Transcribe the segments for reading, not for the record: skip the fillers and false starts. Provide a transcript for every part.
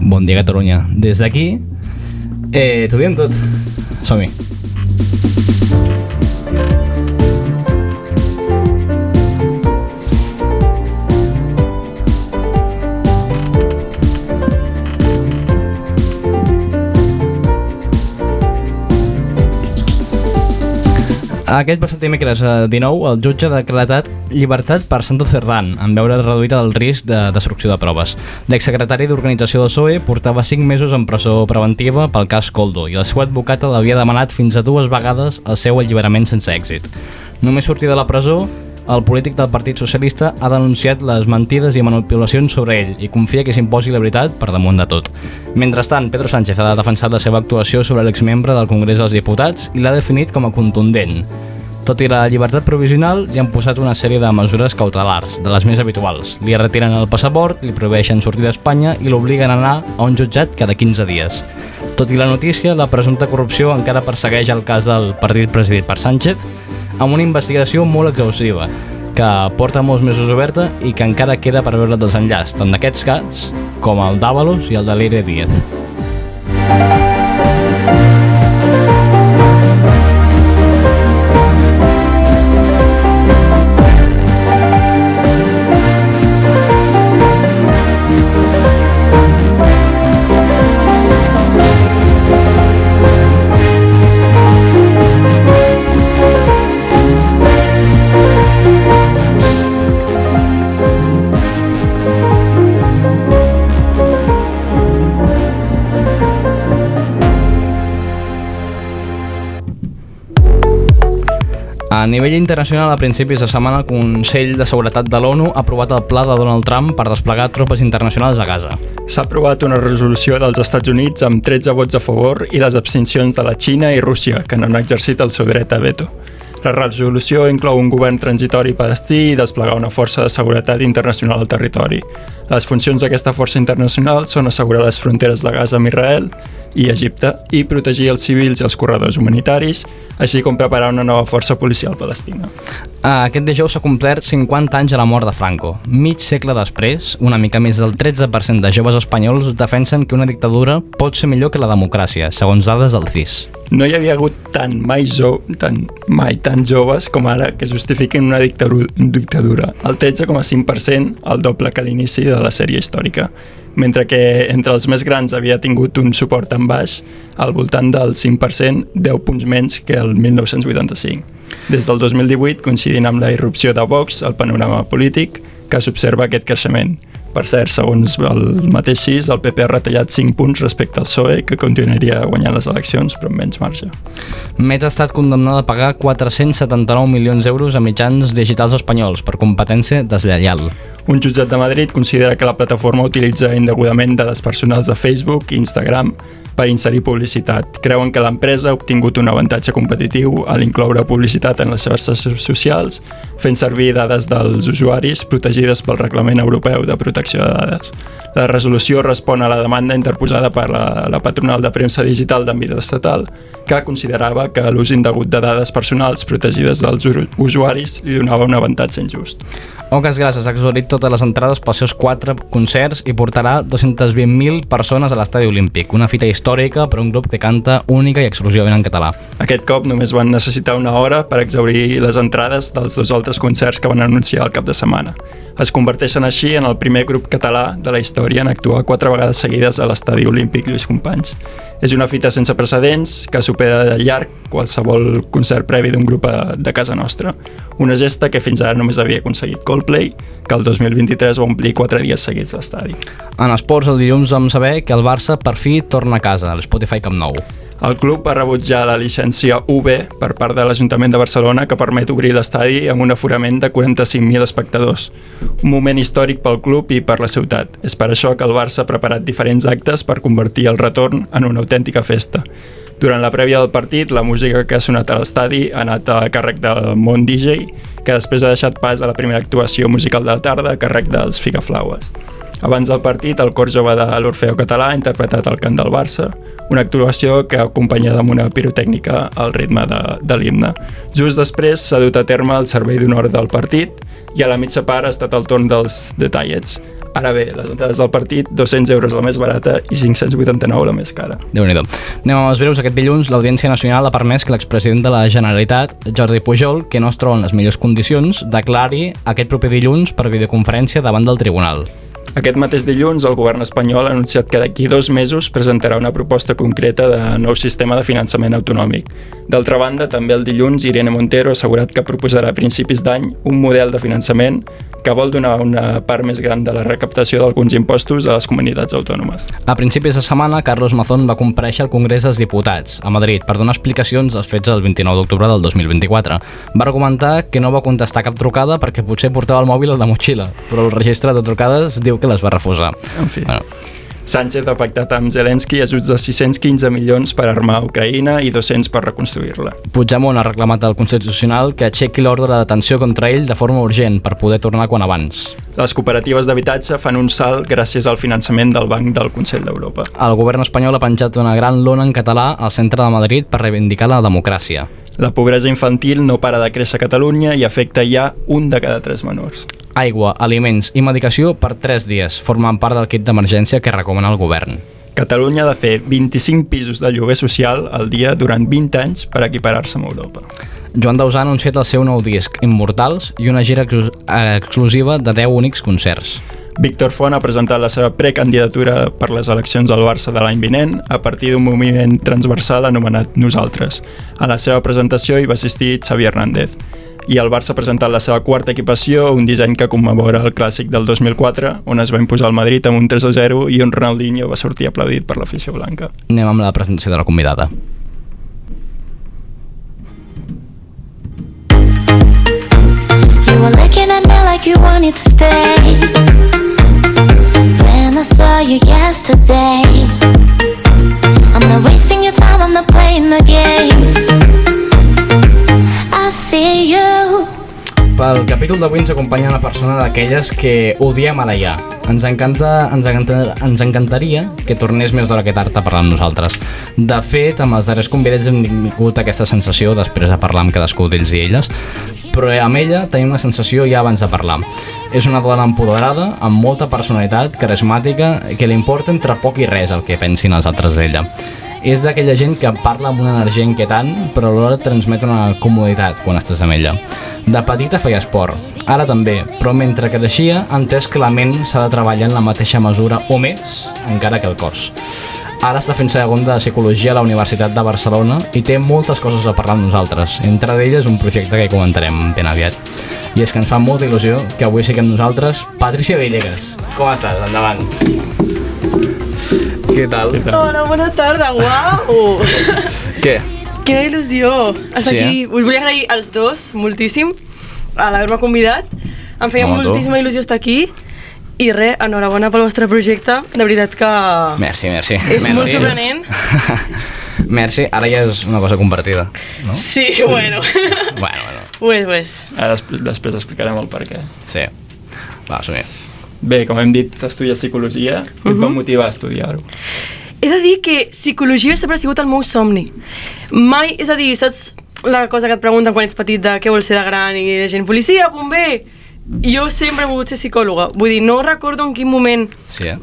Bon dia, Catalunya. Des d'aquí, t'ho diem tot. Som-hi. Aquest passat dimecres 19, el jutge ha decretat llibertat per Santos Cerdán, en veure reduït el risc de destrucció de proves. L'exsecretari d'Organització del PSOE portava 5 mesos en presó preventiva pel cas Koldo i el seu advocat l'havia demanat fins a 2 vegades el seu alliberament sense èxit. Només sortir de la presó, el polític del Partit Socialista ha denunciat les mentides i manipulacions sobre ell i confia que s'imposi la veritat per damunt de tot. Mentrestant, Pedro Sánchez ha defensat la seva actuació sobre l'exmembre del Congrés dels Diputats i l'ha definit com a contundent. Tot i la llibertat provisional, li han posat una sèrie de mesures cautelars, de les més habituals. Li retiren el passaport, li prohibeixen sortir d'Espanya i l'obliguen a anar a un jutjat cada 15 dies. Tot i la notícia, la presumpta corrupció encara persegueix el cas del partit presidit per Sánchez, amb una investigació molt exhaustiva, que porta molts mesos oberta i que encara queda per veure el desenllaç, tant d'aquests cas com el d'Ábalos i el de Leire Díaz. A nivell internacional, a principis de setmana, el Consell de Seguretat de l'ONU ha aprovat el pla de Donald Trump per desplegar tropes internacionals a Gaza. S'ha aprovat una resolució dels Estats Units amb 13 vots a favor i les abstencions de la Xina i Rússia, que no han exercit el seu dret a veto. La resolució inclou un govern transitori palestí i desplegar una força de seguretat internacional al territori. Les funcions d'aquesta força internacional són assegurar les fronteres de Gaza amb Israel i Egipte i protegir els civils i els corredors humanitaris, així com preparar una nova força policial palestina. Aquest dijous s'ha complert 50 anys a la mort de Franco. Mig segle després, una mica més del 13% de joves espanyols defensen que una dictadura pot ser millor que la democràcia, segons dades del CIS. No hi havia hagut mai tan joves com ara que justifiquen una dictadura, el 13,5%, el doble que a l'inici de la sèrie històrica, mentre que entre els més grans havia tingut un suport tan baix, al voltant del 5%, 10 punts menys que el 1985. Des del 2018, coincidint amb la irrupció de Vox, el panorama polític, que s'observa aquest creixement. Per cert, segons el mateix CIS, el PP ha retallat 5 punts respecte al PSOE, que continuaria guanyant les eleccions, però amb menys marge. Meta ha estat condemnada a pagar 479 milions d'euros a mitjans digitals espanyols per competència deslleial. Un jutjat de Madrid considera que la plataforma utilitza indegudament dades personals de Facebook i Instagram per inserir publicitat. Creuen que l'empresa ha obtingut un avantatge competitiu a l'incloure publicitat en les xarxes socials, fent servir dades dels usuaris protegides pel Reglament Europeu de Protecció de Dades. La resolució respon a la demanda interposada per la patronal de premsa digital d'àmbit estatal, que considerava que l'ús indegut de dades personals protegides dels usuaris li donava un avantatge injust. Ocas Grasses ha exhaurit totes les entrades pels seus 4 concerts i portarà 220.000 persones a l'Estadi Olímpic, una fita històrica per un grup que canta única i exclusivament en català. Aquest cop només van necessitar una hora per exhaurir les entrades dels 2 altres concerts que van anunciar el cap de setmana. Es converteixen així en el primer grup català de la història en actuar 4 vegades seguides a l'Estadi Olímpic Lluís Companys. És una fita sense precedents que supera de llarg qualsevol concert previ d'un grup de casa nostra. Una gesta que fins ara només havia aconseguit Coldplay, que el 2023 va omplir 4 dies seguits l'estadi. En esports, el dilluns vam saber que el Barça per fi torna a casa, a l'Spotify Camp Nou. El club va rebutjar la llicència UB per part de l'Ajuntament de Barcelona que permet obrir l'estadi amb un aforament de 45.000 espectadors. Un moment històric pel club i per la ciutat. És per això que el Barça ha preparat diferents actes per convertir el retorn en una autèntica festa. Durant la prèvia del partit, la música que ha sonat a l'estadi ha anat a càrrec del Món DJ, que després ha deixat pas a la primera actuació musical de la tarda a càrrec dels Figaflaues. Abans del partit, el cor jove de l'Orfeó Català ha interpretat el cant del Barça, una actuació que ha acompanyat amb una pirotècnica al ritme de l'himne. Just després s'ha dut a terme el servei d'honor del partit i a la mitja part ha estat el torn dels Detallets. Ara bé, les entrades del partit, 200 euros la més barata i 589 la més cara. Déu-n'hi-do. Anem amb els breus. Aquest dilluns l'Audiència Nacional ha permès que l'expresident de la Generalitat, Jordi Pujol, que no es troba en les millors condicions, declari aquest proper dilluns per videoconferència davant del tribunal. Aquest mateix dilluns, el govern espanyol ha anunciat que d'aquí 2 mesos presentarà una proposta concreta de nou sistema de finançament autonòmic. D'altra banda, també el dilluns, Irene Montero ha assegurat que proposarà a principis d'any un model de finançament que vol donar una part més gran de la recaptació d'alguns impostos a les comunitats autònomes. A principis de setmana, Carlos Mazón va comparèixer al Congrés dels Diputats, a Madrid, per donar explicacions dels fets del 29 d'octubre del 2024. Va argumentar que no va contestar cap trucada perquè potser portava el mòbil a la motxilla, però el registre de trucades diu que les va refusar. En fi. Sánchez ha pactat amb Zelensky ajuts de 615 milions per armar Ucraïna i 200 per reconstruir-la. Puigdemont ha reclamat al Constitucional que aixequi l'ordre de detenció contra ell de forma urgent per poder tornar quan abans. Les cooperatives d'habitatge fan un salt gràcies al finançament del Banc del Consell d'Europa. El govern espanyol ha penjat una gran lona en català al centre de Madrid per reivindicar la democràcia. La pobresa infantil no para de créixer a Catalunya i afecta ja 1 de cada 3 menors. Aigua, aliments i medicació per 3 dies formen part del kit d'emergència que recomana el govern. Catalunya ha de fer 25 pisos de lloguer social al dia durant 20 anys per equiparar-se amb Europa. Joan Dausà ha anunciat el seu nou disc, Immortals, i una gira exclusiva de 10 únics concerts. Víctor Font ha presentat la seva precandidatura per les eleccions al Barça de l'any vinent a partir d'un moviment transversal anomenat Nosaltres. A la seva presentació hi va assistir Xavi Hernández. I el Barça ha presentat la seva quarta equipació, un disseny que commemora el clàssic del 2004, on es va imposar el Madrid amb un 3-0 i on Ronaldinho va sortir aplaudit per l'afició blanca. Anem amb la presentació de la convidada. You were looking at me like you wanted to stay. When I saw you yesterday, I'm not wasting your time, I'm not playing the games. I see you. Pel capítol d'avui ens acompanya una persona d'aquelles que odiem ara ja. Ens encantaria que tornés més d'hora que tard a parlar amb nosaltres. De fet, amb els darrers convidats hem tingut aquesta sensació després de parlar amb cadascú d'ells i elles, però amb ella tenim una sensació ja abans de parlar. És una dona empoderada, amb molta personalitat, carismàtica, que li importa entre poc i res el que pensin els altres d'ella. És d'aquella gent que parla amb una energia inquietant, però alhora transmet una comoditat quan estàs amb ella. De petita feia esport, ara també, però mentre creixia ha entès que la ment s'ha de treballar en la mateixa mesura o més, encara que el cos. Ara està fent segon de Psicologia a la Universitat de Barcelona i té moltes coses a parlar amb nosaltres, entre d'elles un projecte que comentarem ben aviat. I és que ens fa molta il·lusió que avui sigui amb nosaltres Patricia Villegas. Com estàs? Endavant. Què tal? Hola, bona tarda, uau! Què? Quina il·lusió estar Sí, aquí. Us volia agrair als dos moltíssim a l'haver-me convidat. Em feia moltíssima il·lusió estar aquí. I res, enhorabona pel vostre projecte. De veritat que... Merci. És molt sorprenent. Merci, ara ja és una cosa compartida, no? Sí, bueno. Bueno. Pues. Ara després explicarem el per què. Sí. Va, som-hi. Bé, com hem dit, estudies Psicologia. Què et va motivar a estudiar-ho? He de dir que psicologia sempre ha sigut el meu somni. Mai, és a dir, saps la cosa que et pregunten quan ets petit de què vols ser de gran i la gent, policia, bomber... Jo sempre he volgut ser psicòloga. Vull dir, no recordo en quin moment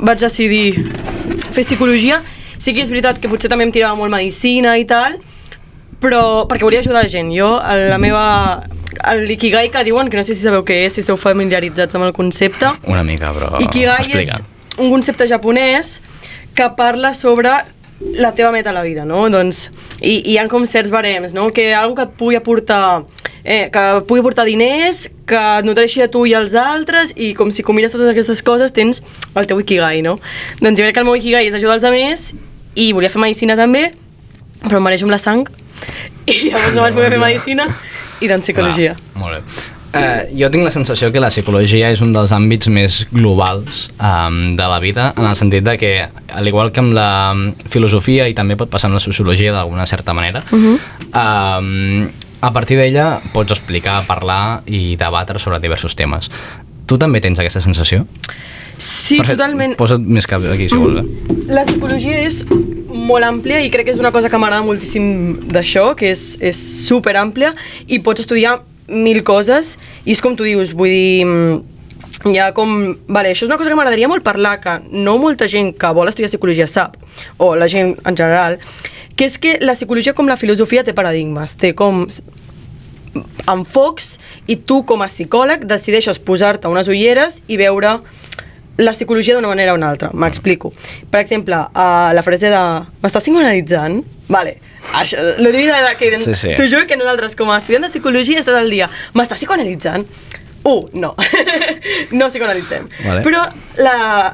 vaig decidir fer psicologia. Sí que és veritat que potser també em tirava molt medicina i tal, però perquè volia ajudar la gent. Jo, l'ikigai que diuen, que no sé si sabeu què és, si esteu familiaritzats amb el concepte. Una mica, però Ikigai explica. És un concepte japonès que parla sobre la teva meta a la vida, no? Doncs, i hi ha com certs barems, no? Que algo que et pugui aportar diners, que et nodreixi a tu i als altres, i com si combines totes aquestes coses tens el teu ikigai, no? Doncs jo crec que el meu ikigai és ajudar els altres, i volia fer medicina també, però em mereixo amb la sang, i llavors no vaig poder fer medicina, i doncs psicologia. Molt bé. Jo tinc la sensació que la psicologia és un dels àmbits més globals de la vida, en el sentit de que, al igual que amb la filosofia i també pot passar amb la sociologia d'alguna certa manera, a partir d'ella pots explicar, parlar i debatre sobre diversos temes. Tu també tens aquesta sensació? Sí, totalment. Posa't més cap aquí, si vols. La psicologia és molt àmplia i crec que és una cosa que m'agrada moltíssim d'això, que és superàmplia i pots estudiar 1000 coses i és com tu dius, vull dir, hi ha com... Vale, això és una cosa que m'agradaria molt parlar, que no molta gent que vol estudiar psicologia sap, o la gent en general, que és que la psicologia com la filosofia té paradigmes, té com enfocs, i tu com a psicòleg decideixes posar-te unes ulleres i veure la psicologia d'una manera o una altra. M'explico. Per exemple, la frase de m'estàs psicoanalitzant? Vale. Això, lo dic que sí. t'ho juro que nosaltres com a estudiant de psicologia tot el dia m'estàs psicoanalitzant? No. No psicoanalitzem. Vale. Però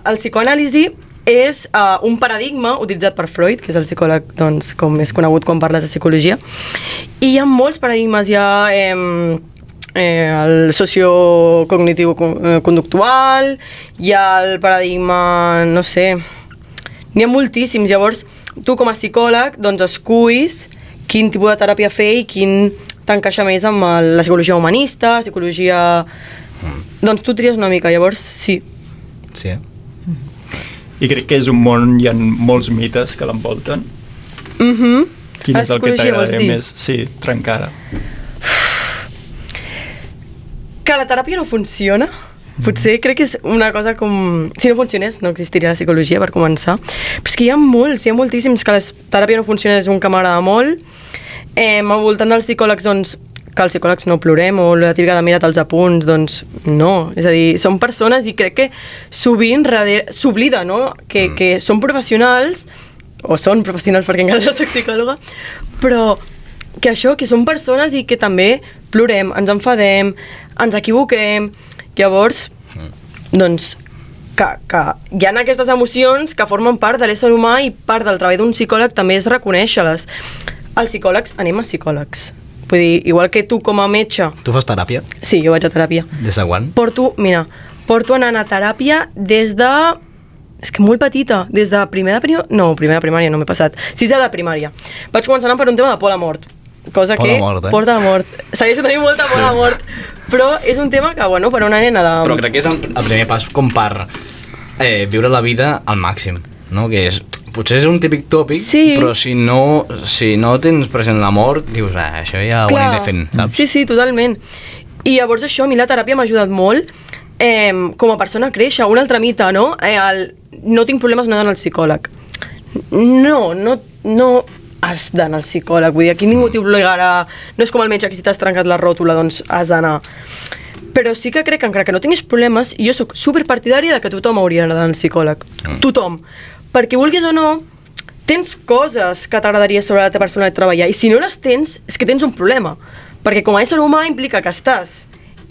el psicoanàlisi és un paradigma utilitzat per Freud, que és el psicòleg doncs, com més conegut quan parles de psicologia, i hi ha molts paradigmes. Hi ha el sociocognitiu conductual, hi ha el paradigma, no sé, n'hi ha moltíssims. Llavors, tu com a psicòleg doncs esculls quin tipus de teràpia fer i quin t'encaixa més amb la psicologia humanista, psicologia... Doncs tu tries una mica, llavors sí. Sí, I crec que és un món, hi ha molts mites que l'envolten. Quin és el que t'agradaria més? Sí, trencar-ho. Que la teràpia no funciona. Potser crec que és una cosa com... Si no funcionés, no existiria la psicologia, per començar. Però és que hi ha moltíssims que la teràpia no funciona, és un que m'agrada molt. Al voltant dels psicòlegs, doncs, que els psicòlegs no plorem, o la típica de mira't els apunts, doncs no. És a dir, són persones i crec que sovint s'oblida, no? Que són professionals, o són professionals perquè encara no soc psicòloga, però que això, que són persones i que també plorem, ens enfadem, ens equivoquem. Llavors, doncs, que hi ha aquestes emocions que formen part de l'ésser humà i part del treball d'un psicòleg també és reconèixer-les. Els psicòlegs, anem a psicòlegs. Vull dir, igual que tu com a metge... Tu fas teràpia? Sí, jo vaig a teràpia. Des de quan? Porto anant a teràpia des de... És que molt petita, des de primer de primària... No, primer de primària no m'he passat. 6è de primària. Vaig començar anant per un tema de por a la mort. Cosa que porta a la mort. Segueixo tenint molta por a la mort. Però és un tema que, bueno, per una nena de... Però crec que és el primer pas com per viure la vida al màxim, no? Que és... Potser és un típic tòpic, sí. Però si no tens present la mort, dius, això ja ho aniré fent, saps? Sí, totalment. I llavors això, a mi la teràpia m'ha ajudat molt com a persona a créixer. Un altre mite, no? No tinc problemes, no he d'anar al psicòleg. No has d'anar al psicòleg. Vull dir, aquí ningú t'obligarà... No és com el metge que si t'has trencat la ròtula, doncs has d'anar. Però sí que crec que encara que no tinguis problemes, jo soc superpartidària de que tothom hauria d'anar al psicòleg. Tothom. Perquè vulguis o no, tens coses que t'agradaria sobre la teva persona de treballar, i si no les tens, és que tens un problema. Perquè com a ésser humà implica que estàs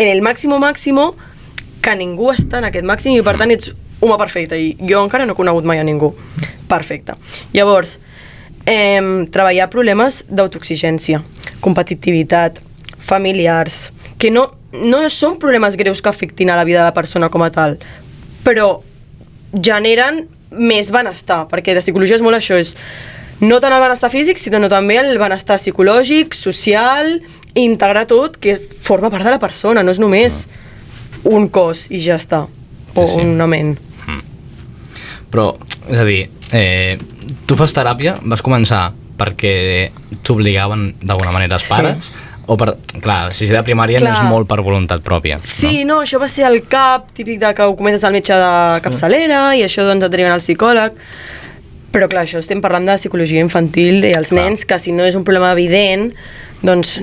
en el màximo que ningú està en aquest màxim i per tant ets humà perfecte, i jo encara no he conegut mai a ningú perfecte. Llavors, treballar problemes d'autoexigència, competitivitat, familiars, que no són problemes greus que afectin a la vida de la persona com a tal, però generen més benestar, perquè la psicologia és molt això, és no tant el benestar físic, sinó també el benestar psicològic, social, i integrar tot, que forma part de la persona, no és només un cos i ja està, o una ment. Però, és a dir, tu fas teràpia, vas començar perquè t'obligaven d'alguna manera els pares, o per... Clar, la sisè de primària no és molt per voluntat pròpia. Sí, no, això va ser el CAP, típic de que ho comentes al metge de capçalera, i això doncs et deriven al psicòleg. Però clar, això estem parlant de psicologia infantil i els nens, que si no és un problema evident, doncs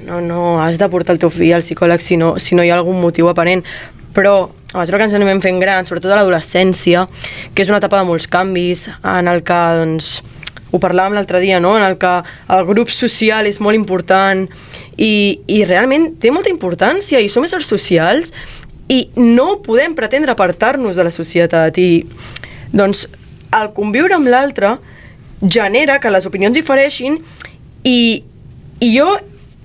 no has de portar el teu fill al psicòleg si no hi ha algun motiu aparent. Però a mesura que ens anem fent grans, sobretot a l'adolescència, que és una etapa de molts canvis, en el que, doncs, ho parlàvem l'altre dia, no? En el que el grup social és molt important i realment té molta importància, i som éssers socials i no podem pretendre apartar-nos de la societat, i doncs el conviure amb l'altre genera que les opinions difereixin, i jo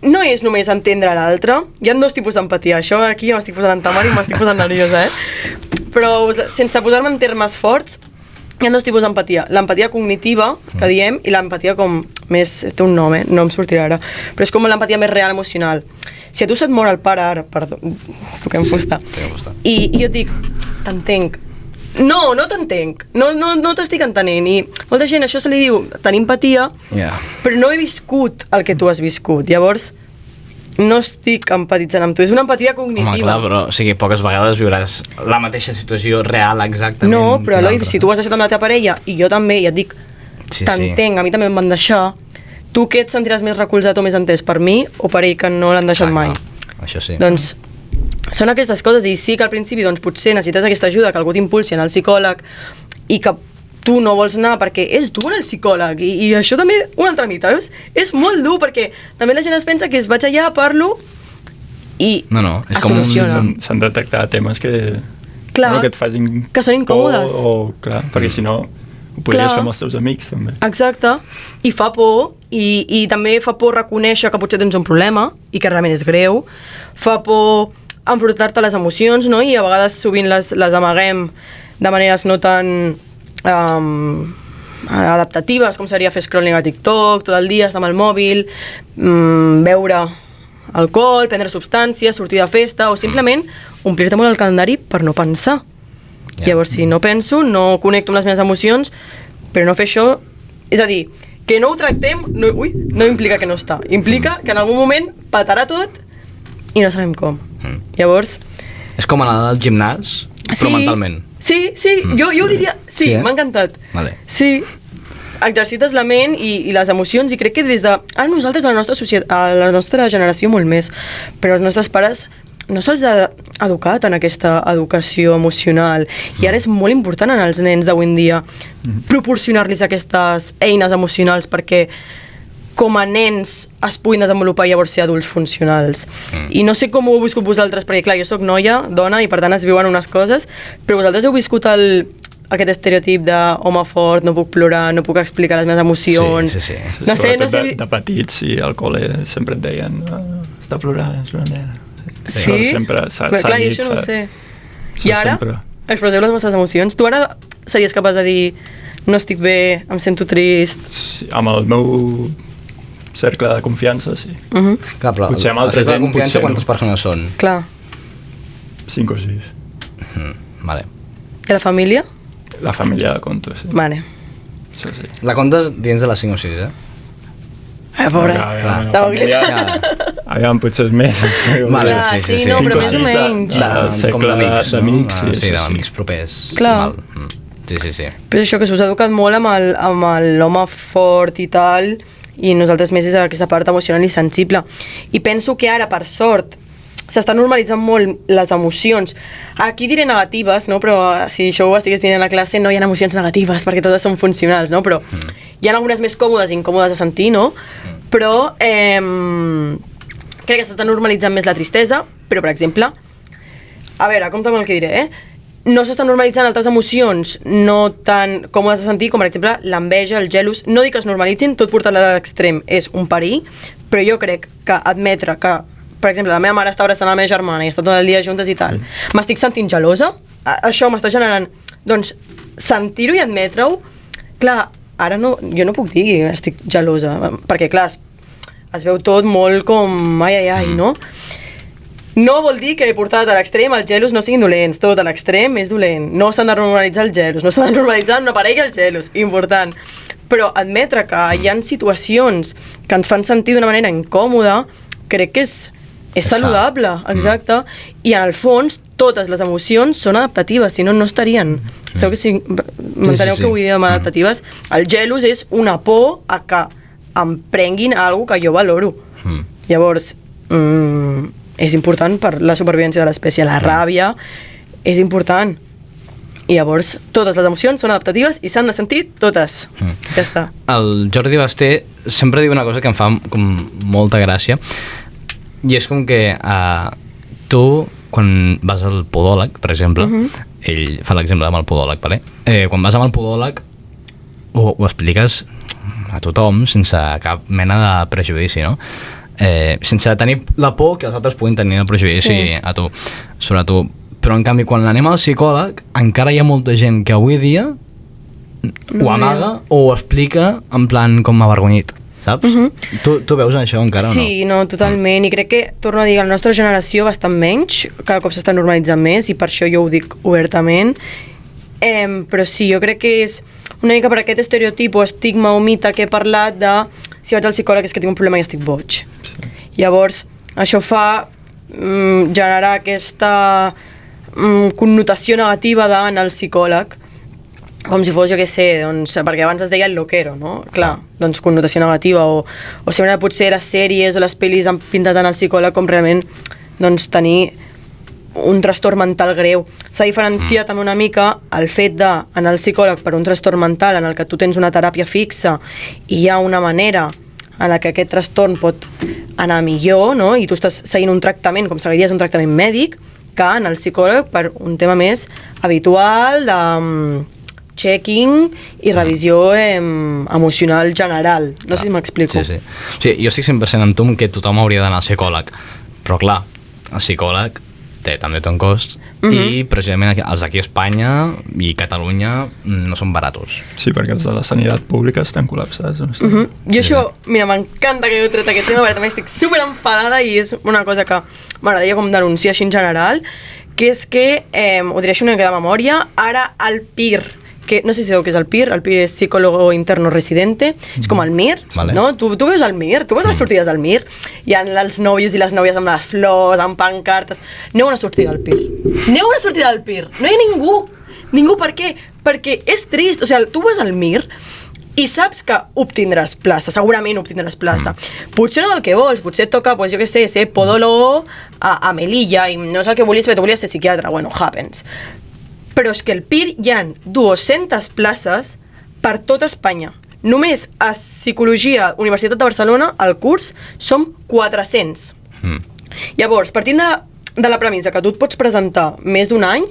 no és només entendre l'altre, hi ha dos tipus d'empatia. Això aquí ja m'estic posant en tamar i m'estic posant nerviosa, però sense posar-me en termes forts, hi ha dos tipus d'empatia. L'empatia cognitiva, que diem, i l'empatia com més... Té un nom, no em sortirà ara. Però és com l'empatia més real, emocional. Si a tu se't mor el pare ara... Perdó, toquem fusta. I jo et dic, t'entenc. No t'entenc. No t'estic entenent. I molta gent, això se li diu tenir empatia, però no he viscut el que tu has viscut. Llavors, no estic empatitzant amb tu, és una empatia cognitiva. Home, clar, però o sigui, poques vegades viuràs la mateixa situació real exactament. No, però Eloi, si tu has deixat amb la teva parella i jo també, i et dic, t'entenc, a mi també em van deixar, tu què et sentiràs més recolzat o més entès, per mi o per ell que no l'han deixat mai? Això sí. Doncs són aquestes coses, i sí que al principi doncs, potser necessites aquesta ajuda, que algú t'impulsi a anar al psicòleg i que tu no vols anar perquè és dur anar al psicòleg i això també un altre mite, veus? És molt dur perquè també la gent es pensa que es vaig allà, parlo i és es com soluciona. S'han de tractar temes que, clar, que et facin que són incòmodes. Clar, perquè si no ho podries fer amb els teus amics també. Exacte, i fa por i també fa por reconèixer que potser tens un problema i que realment és greu, fa por enfrontar-te a les emocions, no? I a vegades sovint les amaguem de maneres no tan adaptatives, com seria fer scrolling a TikTok tot el dia, estar amb el mòbil, beure alcohol, prendre substàncies, sortir de festa o simplement omplir-te molt el calendari per no pensar. Llavors, si no penso, no connecto amb les meves emocions, però no fer això... És a dir, que no ho tractem no implica que no està. Implica que en algun moment patarà tot i no sabem com. Llavors... És com anar al gimnàs, però mentalment. Sí, jo ho diria... Sí, m'ha encantat. Vale. Sí, exercites la ment i les emocions i crec que des de... Ara nosaltres, a la nostra societat, a la nostra generació molt més, però els nostres pares no se'ls ha educat en aquesta educació emocional i ara és molt important en els nens d'avui en dia proporcionar-los aquestes eines emocionals perquè com a nens es puguin desenvolupar i llavors ser adults funcionals. I no sé com ho heu viscut vosaltres, perquè clar, jo sóc noia, dona, i per tant es viuen unes coses, però vosaltres heu viscut aquest estereotip de home fort, no puc plorar, no puc explicar les meves emocions... Sí. No sé... De petits, i al col·le sempre et deien està plorant, és una nena. Sí? Sempre s'ha dit... Clar, dit, això no ho sé. I això ara sempre. expresseu les vostres emocions. Tu ara series capaç de dir no estic bé, em sento trist... Sí, amb el meu cercle de confiança, sí. Clar, però Potser amb altra el cercle de gent, confiança potser quantes persones són? Clar. 5 o 6. Vale. I la família? La família de conto, sí. Vale. Sí. La comptes dins de les 5 o 6, eh? Pobra. La família... Aviam, potser és més. Vale, Clar, sí. no, però més o 5 o 6 menys. Com d'amics, no? d'amics, Sí, d'amics propers. Clar. Sí. Però això que s'us ha educat molt amb l'home fort i tal, i nosaltres més és aquesta part emocional i sensible. I penso que ara, per sort, s'està normalitzant molt les emocions. Aquí diré negatives, no? Però si això ho estigués dient a la classe, no hi ha emocions negatives, perquè totes són funcionals, no? Però hi ha algunes més còmodes i incòmodes de sentir, no? Però crec que s'està normalitzant més la tristesa, però, per exemple, a veure, compte amb el que diré, no s'estan normalitzant altres emocions no tan còmodes de sentir, com per exemple l'enveja, el gelós. No dic que es normalitzin, tot portat a l'extrem és un perill, però jo crec que admetre que, per exemple, la meva mare està abraçant la meva germana i està tot el dia juntes i tal, m'estic sentint gelosa, això m'està generant... Doncs sentir-ho i admetre-ho, clar, ara no, jo no puc dir que estic gelosa, perquè clar, es veu tot molt com ai, no? No vol dir que portat a l'extrem els gelos no siguin dolents, tot a l'extrem és dolent. No s'han de normalitzar els gelos, no s'han de normalitzar una parella els gelos, important. Però admetre que hi ha situacions que ens fan sentir d'una manera incòmoda, crec que és saludable, exacte. I en el fons, totes les emocions són adaptatives, si no, no estarien. Sabeu que si m'enteneu que vull dir amb adaptatives? El gelos és una por a que em prenguin alguna que jo valoro. Llavors, és important per la supervivència de l'espècie. La ràbia és important. I llavors, totes les emocions són adaptatives i s'han de sentir totes. Ja està. El Jordi Basté sempre diu una cosa que em fa com molta gràcia, i és com que tu, quan vas al podòleg, per exemple, ell fa l'exemple amb el podòleg, vale? Quan vas amb el podòleg ho expliques a tothom sense cap mena de prejudici, no? Sense tenir la por que els altres puguin tenir el prejudici sobre tu. Però en canvi quan anem al psicòleg encara hi ha molta gent que avui dia ho amaga o ho explica en plan com avergonyit, saps? Tu veus això encara o no? Sí, no, totalment, i crec que, torno a dir, la nostra generació bastant menys, cada cop s'està normalitzant més i per això jo ho dic obertament, però sí, jo crec que és una mica per aquest estereotip o estigma o mite que he parlat de si vaig al psicòleg és que tinc un problema i estic boig. Llavors, això fa generar aquesta connotació negativa d'anar al psicòleg, com si fos, jo què sé, doncs, perquè abans es deia el loquero, no? Clar, doncs connotació negativa, o sempre potser les sèries o les pel·lis han pintat en el psicòleg com realment doncs, tenir un trastorn mental greu. S'ha diferenciat també una mica el fet d'anar al psicòleg per un trastorn mental en el que tu tens una teràpia fixa i hi ha una manera en la que aquest trastorn pot anar millor, no? I tu estàs seguint un tractament com seguiries un tractament mèdic, que en el psicòleg per un tema més habitual de checking i revisió emocional general. No sé si m'explico. Sí. Jo estic 100% amb tu que tothom hauria d'anar al psicòleg, però clar, el psicòleg també té un cost i precisament els d'aquí a Espanya i Catalunya no són baratos. Sí, perquè els de la sanitat pública estan col·lapsats. No sé. Jo això, mira, m'encanta que heu tret aquest tema, perquè també estic super enfadada i és una cosa que m'agradaria com denunciar així en general, que és que, ho diré així una mica de memòria, ara el PIR, que no sé si sabeu què és el PIR és psicólogo interno residente, és com el MIR, vale. No? Tu veus el MIR, tu veus les sortides del MIR, hi ha els nòvios i les nòvies amb les flors, amb pancartes, aneu a una sortida del PIR, aneu a una sortida del PIR, no hi ha ningú, per què? Perquè és trist, o sigui, tu vas al MIR i saps que obtindràs plaça, segurament obtindràs plaça. Potser no el que vols, potser et toca, pues, jo què sé, ser podólogo a Melilla i no és el que volies, però tu volies ser psiquiatre, bueno, happens. Però és que el PIR hi ha 200 places per tot Espanya. Només a Psicologia, Universitat de Barcelona, el curs, són 400. Llavors, partint de la premissa que tu et pots presentar més d'un any,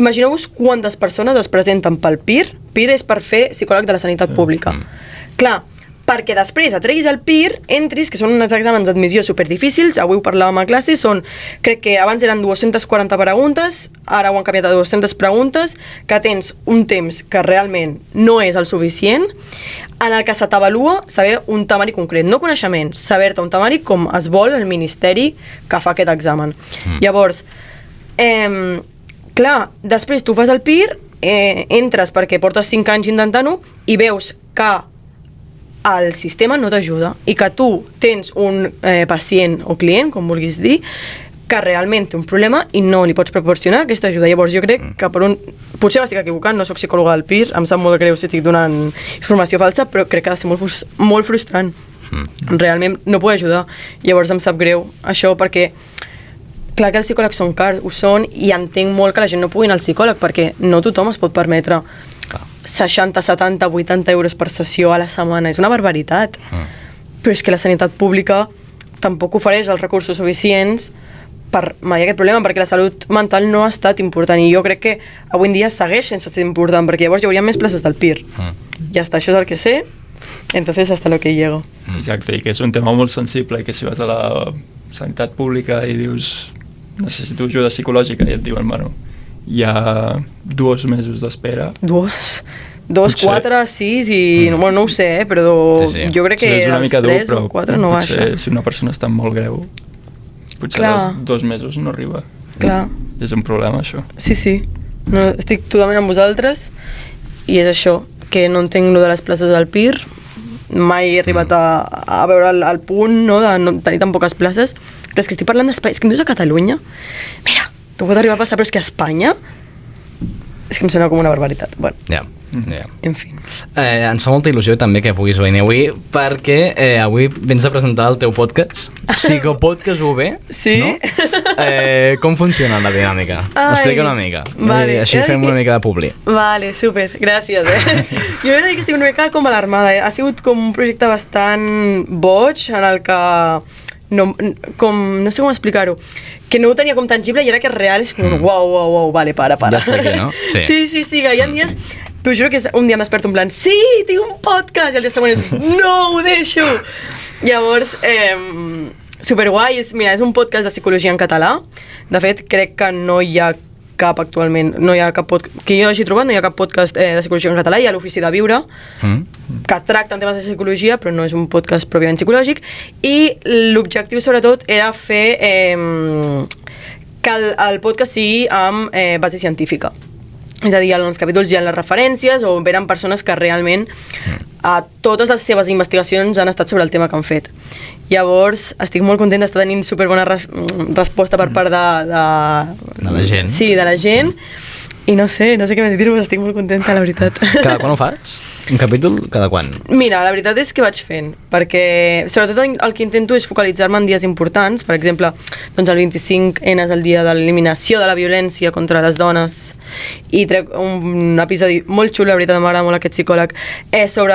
imagineu-vos quantes persones es presenten pel PIR. PIR és per fer psicòleg de la sanitat pública. Clar, perquè després et treguis el PIR, entris, que són uns exàmens d'admissió superdifícils, avui ho parlàvem a classe, crec que abans eren 240 preguntes, ara ho han canviat a 200 preguntes, que tens un temps que realment no és el suficient, en el que se t'avalua saber un temari concret, no coneixements, saber-te un temari com es vol el ministeri que fa aquest examen. Llavors, clar, després tu fas el PIR, entres perquè portes 5 anys intentant-ho i veus que el sistema no t'ajuda i que tu tens un pacient o client, com vulguis dir, que realment té un problema i no li pots proporcionar aquesta ajuda. Llavors jo crec que potser m'estic equivocant, no sóc psicòloga del PIR, em sap molt de greu si estic donant informació falsa, però crec que ha de ser molt frustrant. Realment no puc ajudar. Llavors em sap greu això perquè clar que els psicòlegs són cars, ho són, i entenc molt que la gent no pugui anar al psicòleg perquè no tothom es pot permetre 60, 70, 80 euros per sessió a la setmana. És una barbaritat. Però és que la sanitat pública tampoc ofereix els recursos suficients per mediar aquest problema, perquè la salut mental no ha estat important i jo crec que avui en dia segueix sense ser important, perquè llavors hi hauria més places del PIR. Ja està, això és el que sé, entonces hasta lo que llego. Exacte, i que és un tema molt sensible, i que si vas a la sanitat pública i dius necessito ajuda psicològica i et diuen, bueno, hi ha 2 mesos d'espera. 2, 4, 6 i... Bueno, no ho sé, però jo crec que és una mica dur, 3 però o 4 no baixa. Potser si una persona està molt greu, potser als 2 mesos no arriba. Clar. És un problema, això. Sí. No, estic totalment amb vosaltres i és això, que no entenc lo de les places del PIR, mai he arribat a veure el punt, no, de no tenir tan poques places. Però és que estic parlant d'Espanya, és que em dius a Catalunya, mira, t'ho pot arribar a passar, però és que a Espanya és que em sembla com una barbaritat. Bueno, en fi. Ens fa molta il·lusió també que puguis venir avui, perquè avui vens a presentar el teu podcast, Psicopodcast UB, sí? No? Com funciona la dinàmica? Explica una mica, vale. Així fem una mica de publi. Vale, super, gràcies. Jo he de dir que estic una mica com alarmada. Ha sigut com un projecte bastant boig, en el que no sé com explicar-ho, que no ho tenia com tangible i ara que és real és com uau, vale, para. Ja està aquí, no? Sí, que hi ha dies, t'ho juro que un dia em desperto en plan, sí, tinc un podcast, i el dia següent és, no, ho deixo. Llavors, superguai, mira, és un podcast de psicologia en català. De fet, crec que no hi ha cap actualment, no hi ha cap podcast, que jo hagi trobat, no hi ha cap podcast de psicologia en català, hi ha l'Ofici de Viure, que tracta en temes de psicologia, però no és un podcast pròpiament psicològic, i l'objectiu sobretot era fer que el podcast sigui amb base científica. És a dir, en els capítols hi ha les referències o venen persones que realment totes les seves investigacions han estat sobre el tema que han fet. Llavors, estic molt contenta d'estar tenint superbona resposta per part de la gent. Sí, de la gent. I no sé què més dir-vos, estic molt contenta, la veritat. Cada quan ho fas? Un capítol cada quan? Mira, la veritat és que vaig fent, perquè sobretot el que intento és focalitzar-me en dies importants. Per exemple, doncs el 25N és el dia de l'eliminació de la violència contra les dones, i trec un episodi molt xulo, la veritat m'agrada molt aquest psicòleg, sobre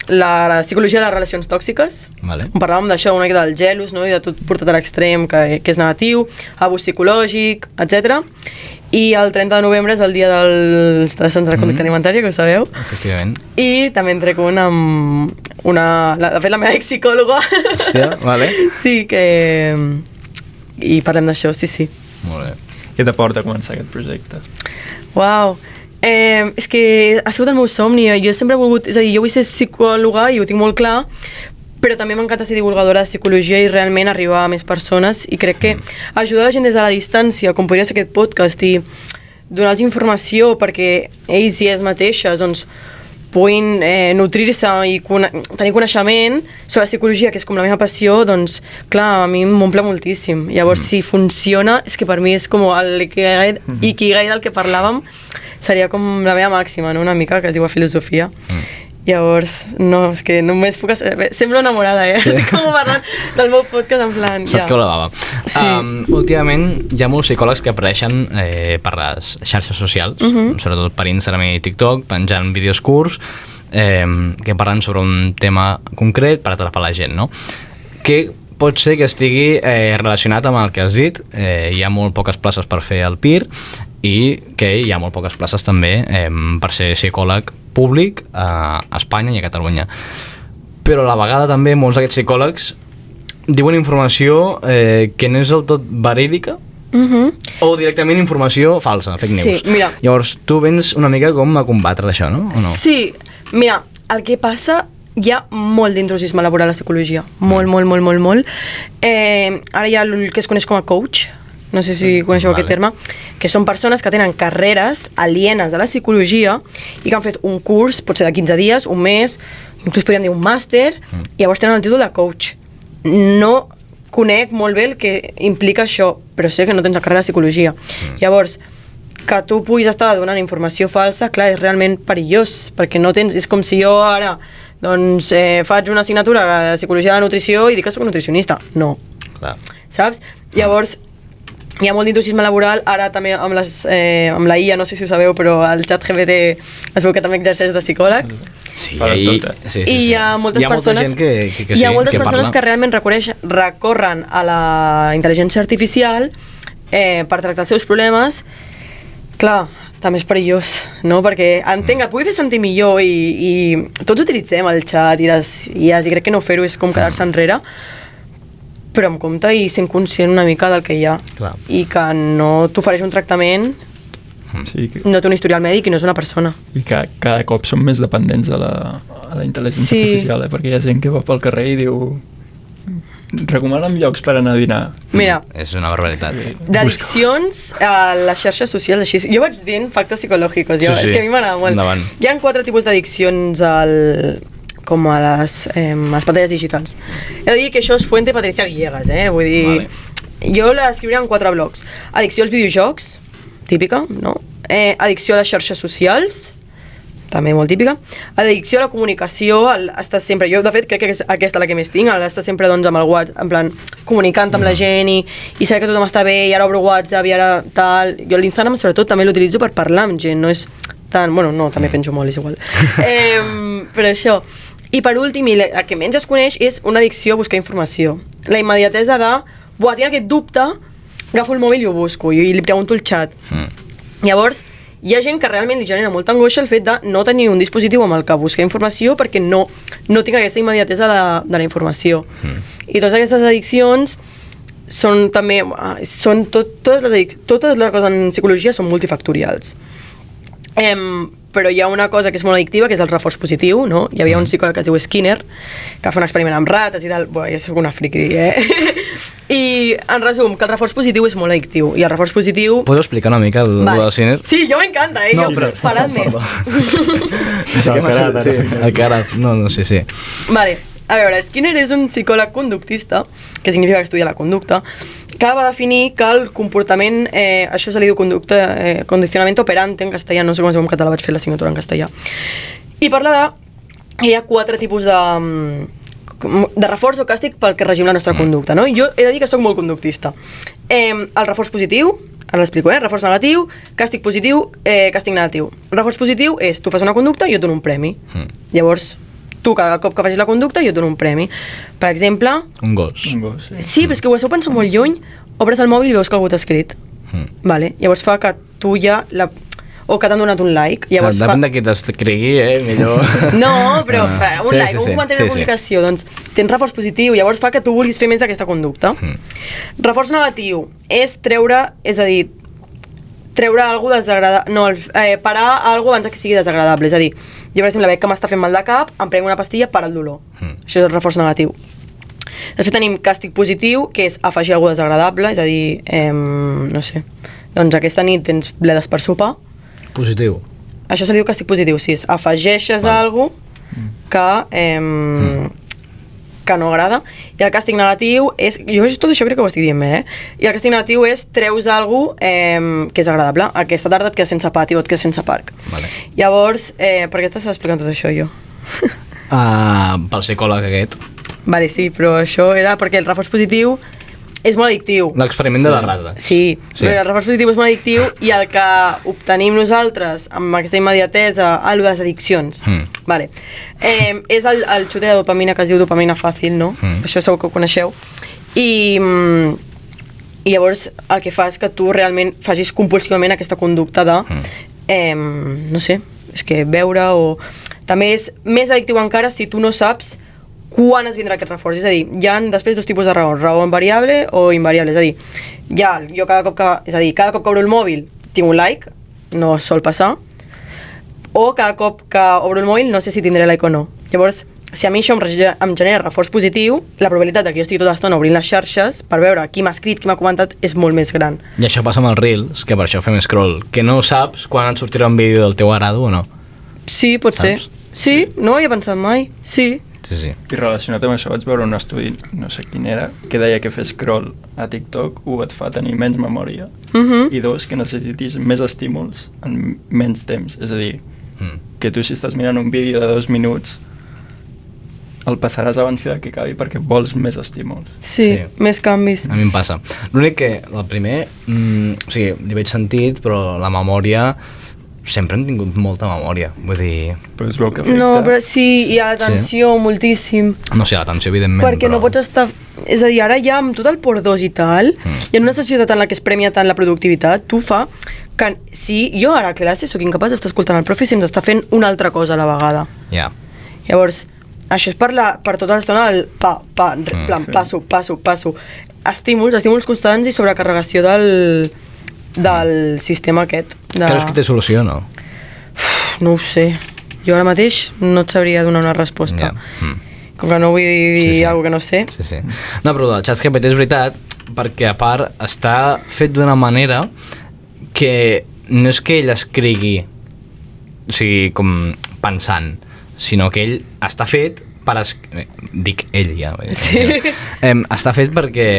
la psicologia de les relacions tòxiques. Vale. Parlàvem d'això, una mica del gelos, no? I de tot portat a l'extrem, que és negatiu, abús psicològic, etc. I el 30 de novembre és el dia dels trastorns de la conducta alimentària, que ho sabeu. Efectivament. I també en trec un amb de fet, la meva ex-psicòloga. Hòstia, vale. Sí, i parlem d'això, sí. Molt bé. Què t'aporta a començar aquest projecte? Uau. És que ha sigut el meu somni. Jo sempre he volgut... És a dir, jo vull ser psicòloga i ho tinc molt clar, però també m'encanta ser divulgadora de psicologia i realment arribar a més persones, i crec que ajudar la gent des de la distància, com podria ser aquest podcast, i donar-los informació perquè ells i elles mateixes doncs, puguin nutrir-se i tenir coneixement sobre psicologia, que és com la meva passió, doncs clar, a mi m'omple moltíssim. Llavors, si funciona, és que per mi és com l'ikigai del que parlàvem, seria com la meva màxima, no? Una mica, que es diu a filosofia. Llavors, no, és que només puc... Semblo enamorada, Sí. Estic com parlant del meu podcast en plan... Se't cau la bava. Sí. Últimament hi ha molts psicòlegs que apareixen per les xarxes socials, sobretot per Instagram i TikTok, penjant vídeos curts, que parlen sobre un tema concret per atrapar la gent, no? Que pot ser que estigui relacionat amb el que has dit. Hi ha molt poques places per fer el PIR i que hi ha molt poques places també per ser psicòleg públic a Espanya i a Catalunya. Però a la vegada també molts d'aquests psicòlegs diuen informació que no és del tot verídica o directament informació falsa, fake news. Sí, mira. Llavors, tu vens una mica com a combatre això, no? O no? Sí, mira, el que passa... Hi ha molt d'intrusisme laboral a la psicologia, molt. Ara hi ha el que es coneix com a coach, no sé si coneixeu aquest terme, que són persones que tenen carreres alienes a la psicologia i que han fet un curs, pot ser de 15 dies, un mes, inclús podríem dir un màster, i llavors tenen el títol de coach. No conec molt bé el que implica això, però sé que no tens la carrera de psicologia. Llavors, que tu puguis estar donant informació falsa, clar, és realment perillós, perquè no tens... És com si jo ara doncs faig una assignatura de psicologia de la nutrició i dic que soc nutricionista. No. Clar. Saps? Llavors, hi ha molt d'intrusisme laboral, ara també amb la IA, no sé si ho sabeu, però el ChatGPT es veu que també exerceix de psicòleg. Sí, I hi ha moltes persones que realment recorren a la intel·ligència artificial per tractar els seus problemes. Clar, també és perillós, no? Perquè entenc que et pugui fer sentir millor i tots utilitzem el xat i les IAs i crec que no fer-ho és com quedar-se enrere, però amb compte i sent conscient una mica del que hi ha. Clar. I que no t'ofereix un tractament, no té un historial mèdic i no és una persona. I que cada cop som més dependents a la intel·ligència artificial, perquè hi ha gent que va pel carrer i diu... Recomana'm llocs per anar a dinar. Mira, és una barbaritat. d'addiccions a les xarxes socials, així. Jo vaig dient factors psicològics, és que a mi m'agrada molt. Endavant. Hi ha 4 tipus d'addiccions com a les pantalles digitals. He de dir que això és fuente Patricia Villegas, vull dir... Jo la descriuria en 4 blocs. Addicció als videojocs, típica, no? Addicció a les xarxes socials, també molt típica. Addicció a la comunicació, estar sempre... Jo, de fet, crec que és aquesta la que més tinc, estar sempre doncs, amb el WhatsApp, en plan, comunicant amb la gent i saber que tothom està bé, i ara obro WhatsApp, i ara tal... Jo l'Instagram, sobretot, també l'utilitzo per parlar amb gent, no és tan... Bueno, no, també penjo molt, és igual. Però això... I per últim, i la que menys es coneix, és una addicció a buscar informació. La immediatesa de... Buah, tinc aquest dubte, agafo el mòbil i ho busco, i li pregunto al xat. Llavors... Hi ha gent que realment li genera molta angoixa el fet de no tenir un dispositiu amb el que buscar informació perquè no tinc aquesta immediatesa de la informació. I totes aquestes addiccions són també... Totes les coses en psicologia són multifactorials. però hi ha una cosa que és molt addictiva, que és el reforç positiu, no? Hi havia un psicòleg que es diu Skinner, que va fer un experiment amb rates i tal. Bé, jo soc una friqui, I, en resum, que el reforç positiu és molt addictiu. I el reforç positiu... Pots explicar una mica el del cine? Sí, jo m'encanta, No, però... Parad-me. El carat, no, sí. Vale, a veure, Skinner és un psicòleg conductista, que significa que estudia la conducta, que va definir que el comportament, això se li diu condicionamiento operante en castellà, no sé com es diu en català, vaig fer l'assignatura en castellà, i parla de que hi ha 4 tipus de reforç o càstig pel que regim la nostra conducta, no? Jo he de dir que sóc molt conductista. El reforç positiu, ara l'explico, reforç negatiu, càstig positiu, càstig negatiu. El reforç positiu és, tu fas una conducta i jo et dono un premi. Llavors, tu cada cop que facis la conducta jo et dono un premi. Per exemple... Un gos. Sí, però és que ho heu pensat molt lluny, obres el mòbil i veus que algú t'ha escrit. Vale? Llavors fa que tu ja... o que t'han donat un like. Llavors depèn de qui t'escrigui, millor... No, però un like, un comentari de publicació, doncs tens reforç positiu, llavors fa que tu vulguis fer més aquesta conducta. Reforç negatiu és treure, és a dir, treure alguna cosa desagradable, no, parar alguna cosa abans que sigui desagradable, és a dir, jo per exemple veig que m'està fent mal de cap, em prenc una pastilla per al dolor. Això és el reforç negatiu. Després tenim càstig positiu, que és afegir alguna cosa desagradable, és a dir, no sé, doncs aquesta nit tens bledes per sopar. Positiu. Això se li diu càstig positiu, sí, és afegeixes alguna que no agrada, i el càstig negatiu és, jo tot això crec que ho estic dient bé, i el càstig negatiu és treus alguna que és agradable, aquesta tarda et quedes sense pati o et quedes sense parc. Vale. Llavors, per què t'estàs explicant tot això jo? Pel psicòleg aquest. Vale, sí, però això era perquè el reforç positiu és molt addictiu. L'experiment de la rata. Sí, però el reforç positiu és molt addictiu i el que obtenim nosaltres amb aquesta immediatesa, el de les addiccions, vale. És el xute de dopamina que es diu dopamina fàcil, no? Això segur que ho coneixeu. I llavors el que fa és que tu realment facis compulsivament aquesta conducta de, no sé, és que beure o... També és més addictiu encara si tu no saps quan es vindrà aquest reforç, és a dir, hi ha després 2 tipus de raons, raó variable o invariable, és a dir, jo cada cop que obro el mòbil tinc un like, no sol passar, o cada cop que obro el mòbil no sé si tindré like o no. Llavors, si a mi això em genera reforç positiu, la probabilitat que jo estigui tota l'estona obrint les xarxes per veure qui m'ha escrit, qui m'ha comentat, és molt més gran. I això passa amb els Reels, que per això fem scroll, que no saps quan et sortirà un vídeo del teu agrado o no. Sí, pot ser. Sí, no ho havia pensat mai, sí. Sí. I relacionat amb això vaig veure un estudi, no sé quin era, que deia que fer scroll a TikTok et fa tenir menys memòria i 2, que necessitis més estímuls en menys temps. És a dir, que tu si estàs mirant un vídeo de 2 minuts el passaràs abans que acabi perquè vols més estímuls. Sí, més canvis. A mi em passa. L'únic que, el primer, o sigui, li veig sentit, però la memòria... Sempre hem tingut molta memòria, vull dir... Però és el que afecta. No, però sí, hi ha l'atenció moltíssim. No sé, l'atenció evidentment, perquè no pots estar... És a dir, ara ja amb tot el por 2 i tal, i en una societat en la que es premia tant la productivitat, tu fa que si jo ara a classe sóc incapaç d'estar escoltant el profe si ens està fent una altra cosa a la vegada. Ja. Llavors, això és per tota l'estona el plan, passo. Estímuls constants i sobrecarregació del sistema aquest. Creus que té solució, no? No ho sé. Jo ara mateix no et sabria donar una resposta. Com que no vull dir alguna que no sé. Sí. No, però el ChatGPT és veritat, perquè a part està fet d'una manera que no és que ell escrigui, o sigui, com pensant, sinó que ell està fet per... Dic ell, ja. Sí. Està fet perquè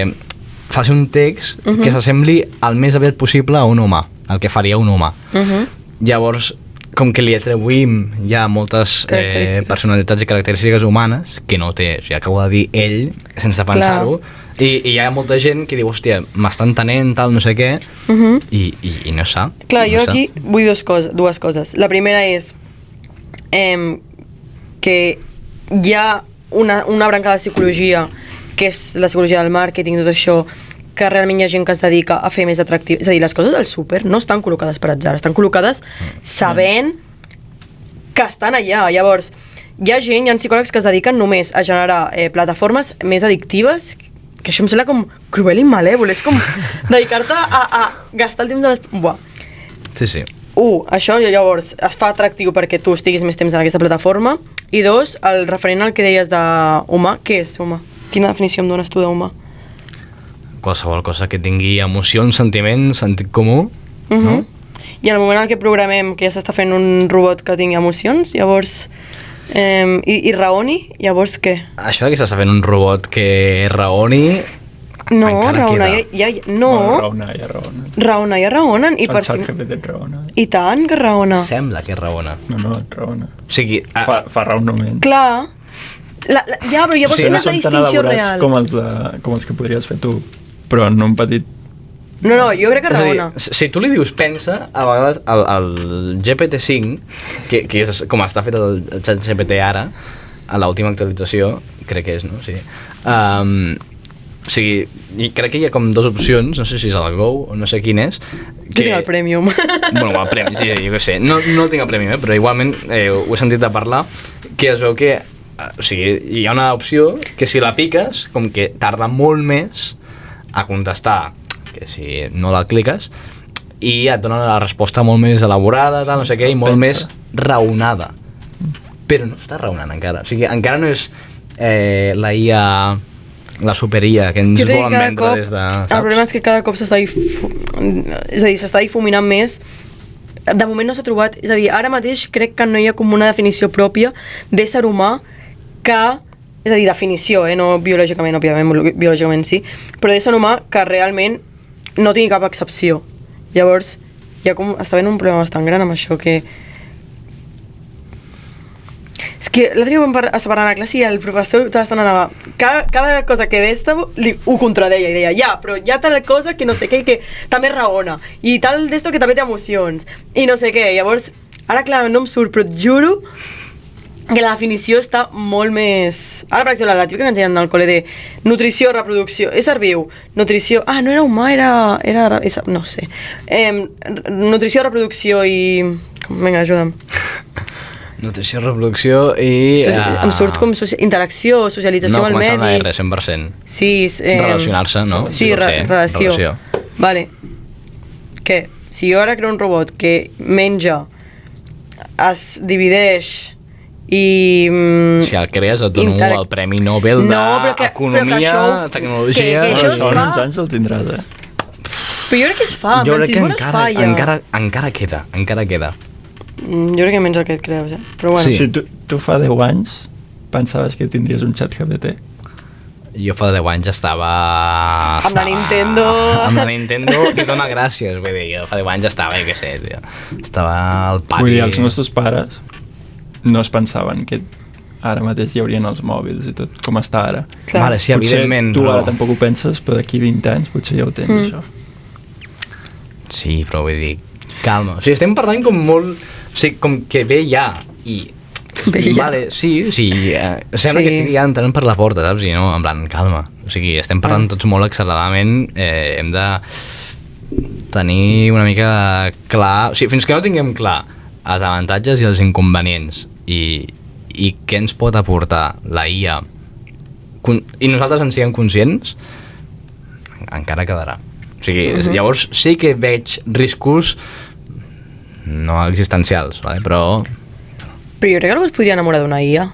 faci un text que s'assembli el més aviat possible a un humà, el que faria un humà. Llavors, com que li atribuïm ja moltes personalitats i característiques humanes, que no té, o sigui, acabo de dir ell, sense pensar-ho, i hi ha molta gent que diu, hòstia, m'està entenent, tal, no sé què, i no sap. Clar, jo aquí vull dues coses. La primera és que hi ha una branca de psicologia, que és la psicologia del màrqueting, tot això, que realment hi ha gent que es dedica a fer més atractiu. És a dir, les coses del súper no estan col·locades per atzar, estan col·locades sabent que estan allà. Llavors, hi ha psicòlegs que es dediquen només a generar plataformes més addictives, que això em sembla com cruel i malèvol, és com dedicar-te a gastar el temps de les... Buah. Sí. això llavors es fa atractiu perquè tu estiguis més temps en aquesta plataforma, i 2, el referent al que deies d'humà, què és humà? Quina definició em dones tu d'humà? Qualsevol cosa que tingui emocions, sentiments, sentit comú, no? I en el moment en què programem que ja s'està fent un robot que tingui emocions, llavors i raoni, llavors què? Això que s'està fent un robot que raoni... No, encara raonar queda. no. Raonar ja raonen. I El xat GPT et raona. I tant que raona. Sembla que raona. No, et raona. O sigui... Fa raonament. Clar. Ja, però llavors quina és la distinció real? Com els que podries fer tu, però en un petit... No, jo crec que raona. Si tu li dius pensa, a vegades el GPT-5, que és com està fet el xat GPT ara, a l'última actualització, crec que és, no? Sí. O sigui, crec que hi ha com 2 opcions, no sé si és el Go o no sé quin és. Jo tinc el Premium. Bueno, el Premium, sí, jo què sé. No el tinc el Premium, però igualment ho he sentit de parlar, que es veu que o sigui, hi ha una opció que si la piques, com que tarda molt més a contestar que si no la cliques, i et dona la resposta molt més elaborada, tal, no sé què, i molt més raonada. Però no està raonant encara. O sigui, encara no és la IA... la super-IA que ens volen vendre des de... Saps? El problema és que cada cop s'està difuminant més. De moment no s'ha trobat... És a dir, ara mateix crec que no hi ha com una definició pròpia d'ésser humà que... És a dir, definició, no biològicament, òbviament, biològicament sí, però d'ésser humà que realment no tingui cap excepció. Llavors, ja com està havent un problema bastant gran amb això, que... És que l'altre dia vam estar parlant a classe i el professor anava... Cada cosa que d'esta ho contradeia i deia però hi ha tal cosa que no sé què i que també raona i tal d'esto que també té emocions i no sé què. Llavors, ara clar, no em surt, però et juro que la definició està molt més... Ara, per exemple, la típica que ens ensenyen al col·le de nutrició, reproducció, ésser viu, nutrició... no era humà, era no sé. Nutrició, reproducció i... Vinga, ajuda'm. Nutrició, reproducció i... Em surt com interacció, socialització amb el medi... No, comença amb R, 100%. Sí. Relacionar-se, no? Sí, relació. Vale. Què? Si jo ara creo un robot que menja, es divideix i... Si el crees et dono el Premi Nobel d'Economia, Tecnologia... Que això es fa... En uns anys el tindràs, Però jo crec que es fa, jo crec que encara queda. Jo crec que menys el que et creus, però bueno. Sí. Si tu fa 10 anys pensaves que tindries un xat GPT? Jo fa 10 anys estava... Amb la Nintendo. Amb la Nintendo i dona gràcies, vull dir, jo fa 10 anys estava, jo què sé, tio. Estava al pati... Vull dir, els nostres pares no es pensaven que ara mateix hi haurien els mòbils i tot, com està ara. Clar. Vale, sí, potser evidentment, tu ara tampoc ho penses, però d'aquí 20 anys potser ja ho tens, això. Sí, però vull dir, calma. O sigui, estem parlant com molt... O sigui, com que ve ja i... Bé, ja. Vale, sí, sembla que estigui ja entrant per la porta, saps? I no, en plan, calma. O sigui, estem parlant tots molt acceleradament, hem de tenir una mica clar... O sigui, fins que no tinguem clar els avantatges i els inconvenients i què ens pot aportar la IA i nosaltres en siguem conscients, encara quedarà. O sigui, llavors sí que veig riscos no existencials, vale? Però jo crec que algú es podria enamorar d'una IA.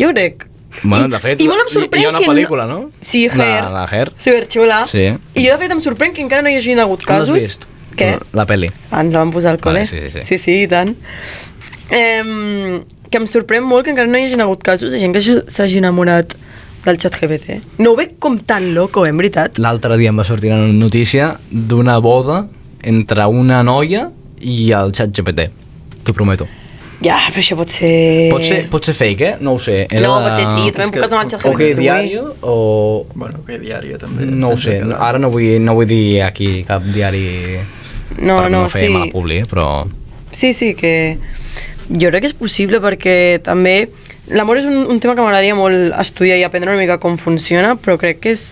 Jo crec. Bueno, de fet, I molt em sorprèn hi ha una pel·lícula, no? Sí, Her. La Her. Superxula. Sí. I jo, de fet, em sorprèn que encara no hi hagin hagut Com casos... l'has vist? Què? La pel·li. Ens la van posar al col·le. Vale, sí, i tant. Que em sorprèn molt que encara no hi hagin hagut casos de gent que s'hagi enamorat del xat GPT. No ho veig com tan loco, en veritat. L'altre dia em va sortir una notícia d'una boda entre una noia i el xat GPT. T'ho prometo. Ja, però això pot ser... Pot ser fake, No ho sé. No, pot ser sí, també em puc casar amb el xat GPT. O que diario, o... Bueno, que diario també. No ho sé, ara no vull dir aquí cap diari per no fer mala publi, però... Sí, que... Jo crec que és possible perquè també... L'amor és un tema que m'agradaria molt estudiar i aprendre una mica com funciona, però crec que és...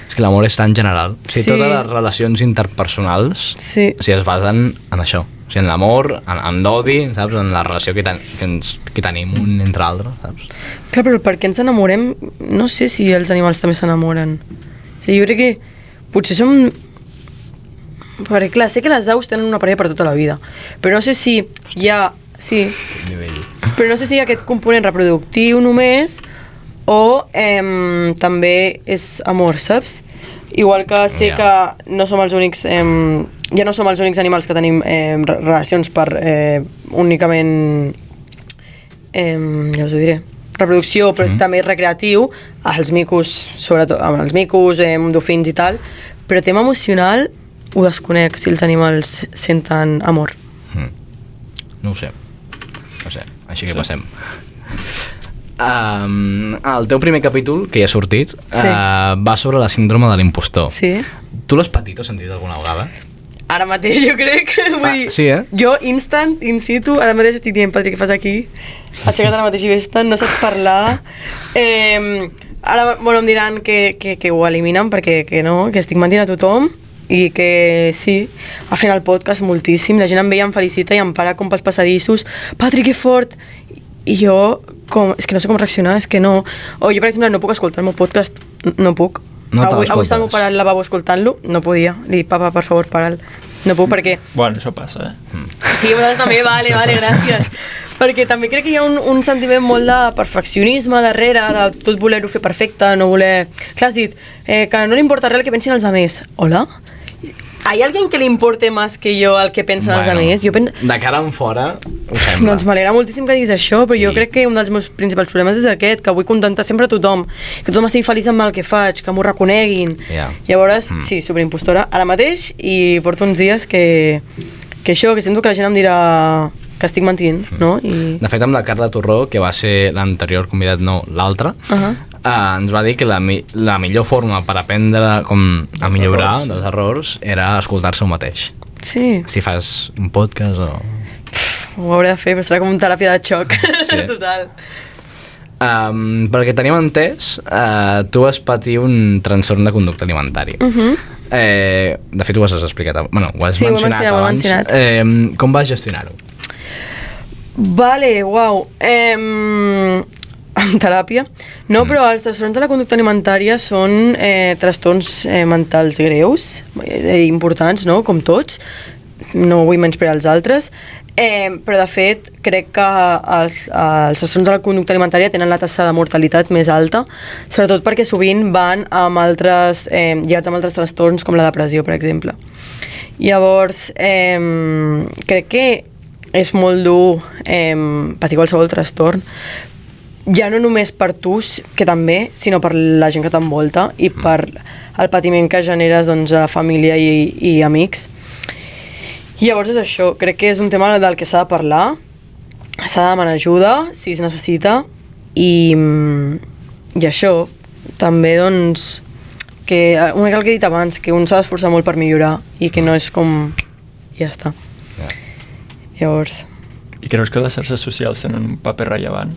És que l'amor és tan general. O sigui, Sí. totes les relacions interpersonals Sí. o sigui, es basen en això. O sigui, en l'amor, en l'odi, saps? En la relació que tenim un entre altres, saps? Clar, però per què ens enamorem? No sé si els animals també s'enamoren. O sigui, jo crec que potser som... Perquè clar, sé que les aus tenen una parella per tota la vida, però no sé si hi ha... Sí, però no sé si hi ha aquest component reproductiu només o també és amor, saps? Igual que sé que no som els únics... ja no som els únics animals que tenim relacions per únicament... ja us ho diré, reproducció, però també recreatiu, els micos, sobretot amb els micos, dofins i tal, però tema emocional ho desconec, si els animals senten amor. No ho sé, així que passem. El teu primer capítol, que ja ha sortit, va sobre la síndrome de l'impostor. Sí. Tu l'has patit o sentit alguna vegada? Ara mateix, jo crec. Vull dir, sí, jo, instant, in situ, ara mateix estic dient, Patri, què fas aquí? Aixeca't ara mateix i vés-te'n, no saps parlar. Ara, bueno, em diran que ho eliminen perquè que no, que estic mentint a tothom i que sí, ha fet el podcast moltíssim, la gent em veia, em felicita i em para com pels passadissos. Patri, que fort! I jo, és que no sé com reaccionar, és que no... O jo, per exemple, no puc escoltar el meu podcast, no puc. No te l'escoltes? Avui està el meu pare al lavabo escoltant-lo, no podia. Li dic, papa, per favor, para'l. No puc perquè... Bueno, això passa, Sí, vosaltres també, vale, gràcies. Perquè també crec que hi ha un sentiment molt de perfeccionisme darrere, de tot voler-ho fer perfecte, no voler... Clar, has dit, que no li importa res el que pensin els altres. Hola? ¿Hay alguien que le importe más que yo al que pensen els altres? De cara en fora, ho sembla. Doncs m'alegra moltíssim que diguis això, però jo crec que un dels meus principals problemes és aquest, que vull contentar sempre a tothom, que tothom estigui feliç amb el que faig, que m'ho reconeguin. Llavors, sí, superimpostora ara mateix, i porto uns dies que això, que sento que la gent em dirà que estic mentint, no? De fet, amb la Carla Torró, que va ser l'anterior convidat, no, l'altre, ens va dir que la millor forma per aprendre a millorar dels errors era escoltar-se el mateix. Sí. Si fas un podcast o... Ho hauré de fer, però serà com una teràpia de xoc. Sí. Total. Perquè tenim entès, tu vas patir un trastorn de conducta alimentari. De fet, ho has explicat, bueno, ho has mencionat abans. Com vas gestionar-ho? Vale, uau. En teràpia? No, però els trastorns de la conducta alimentària són trastorns mentals greus, importants, no?, com tots. No vull menysprear els altres. Però, de fet, crec que els trastorns de la conducta alimentària tenen la tassa de mortalitat més alta, sobretot perquè sovint van amb lligats amb altres trastorns, com la depressió, per exemple. Llavors, crec que és molt dur patir qualsevol trastorn, ja no només per tu, que també, sinó per la gent que t'envolta i per el patiment que generes doncs, a la família i amics. I llavors és això, crec que és un tema del que s'ha de parlar, s'ha de demanar ajuda si es necessita i això, també doncs, que una cosa que he dit abans, que un s'ha d'esforçar molt per millorar i que no és com... ja està. Llavors... I creus que les xarxes socials tenen un paper rellevant?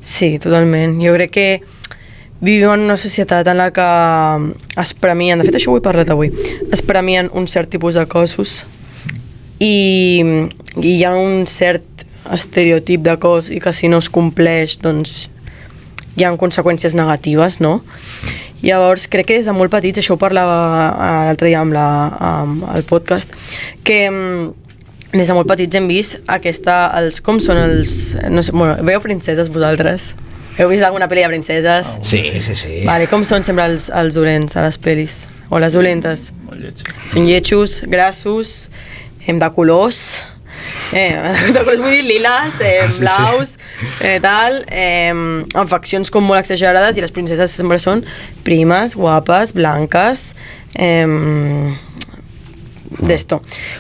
Sí, totalment. Jo crec que vivim en una societat en la que es premien, de fet això ho he parlat avui, es premien un cert tipus de cossos i hi ha un cert estereotip de cos i que si no es compleix doncs hi ha conseqüències negatives, no? Llavors crec que des de molt petits, això ho parlava l'altre dia amb el podcast, que des de molt petits hem vist com són els... No sé, bueno, veieu princeses vosaltres? Heu vist alguna pel·li de princeses? Sí. Vale, com són sempre els dolents a les pel·lis? O les dolentes? Molt lletjos. Són lletjos, grassos, de colors, de colors vull dir liles, blaus, tal, amb faccions com molt exagerades, i les princeses sempre són primes, guapes, blanques, d'esto.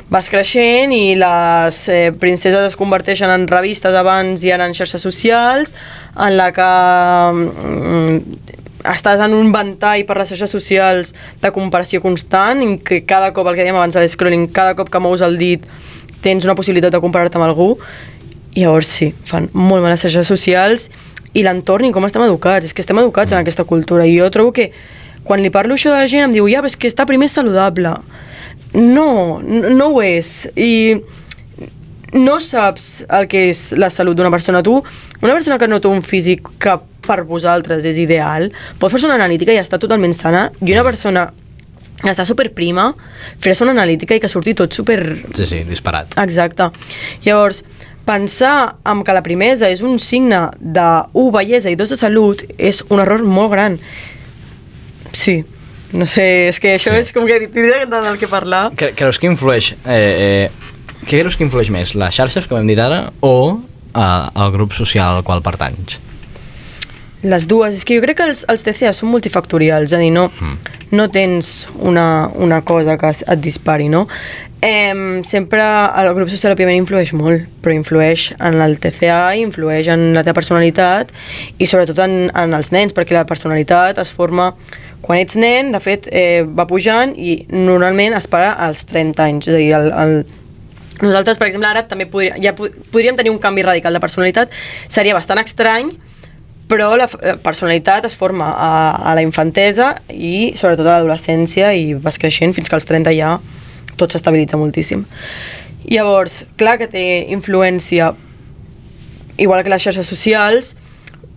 Vas creixent i les princeses es converteixen en revistes abans i ara en xarxes socials, en la que estàs en un ventall per les xarxes socials de comparació constant, i que cada cop, el que dèiem abans de l'escrolling, cada cop que mous el dit tens una possibilitat de comparar-te amb algú, i llavors sí, fan molt mal les xarxes socials i l'entorn i com estem educats. És que estem educats en aquesta cultura, i jo trobo que quan li parlo això de la gent em diu, ja, però és que estar primer és saludable. No ho és, i no saps el que és la salut d'una persona. Tu, una persona que no té un físic que per vosaltres és ideal, pot fer una analítica i està totalment sana, i una persona està superprima, fer-se una analítica i que surti tot super... Sí, disparat. Exacte. Llavors, pensar en que la primesa és un signe de 1, bellesa i 2, de salut és un error molt gran. Sí, no sé, és que això és com que tindria tant del que parlar. Creus que influeix... què creus que influeix més? Les xarxes, com hem dit ara, o el grup social al qual pertanys? Les dues. És que jo crec que els TCA són multifactorials, és a dir, no tens una cosa que et dispari, no? Sempre el grup social òbviament influeix molt, però influeix en el TCA, influeix en la teva personalitat i sobretot en els nens, perquè la personalitat es forma quan ets nen, de fet va pujant i normalment es para als 30 anys, és a dir, nosaltres, per exemple, ara també podríem tenir un canvi radical de personalitat, seria bastant estrany, però la personalitat es forma a la infantesa i sobretot a l'adolescència i vas creixent fins que als 30 ja tot s'estabilitza moltíssim. Llavors, clar que té influència igual que les xarxes socials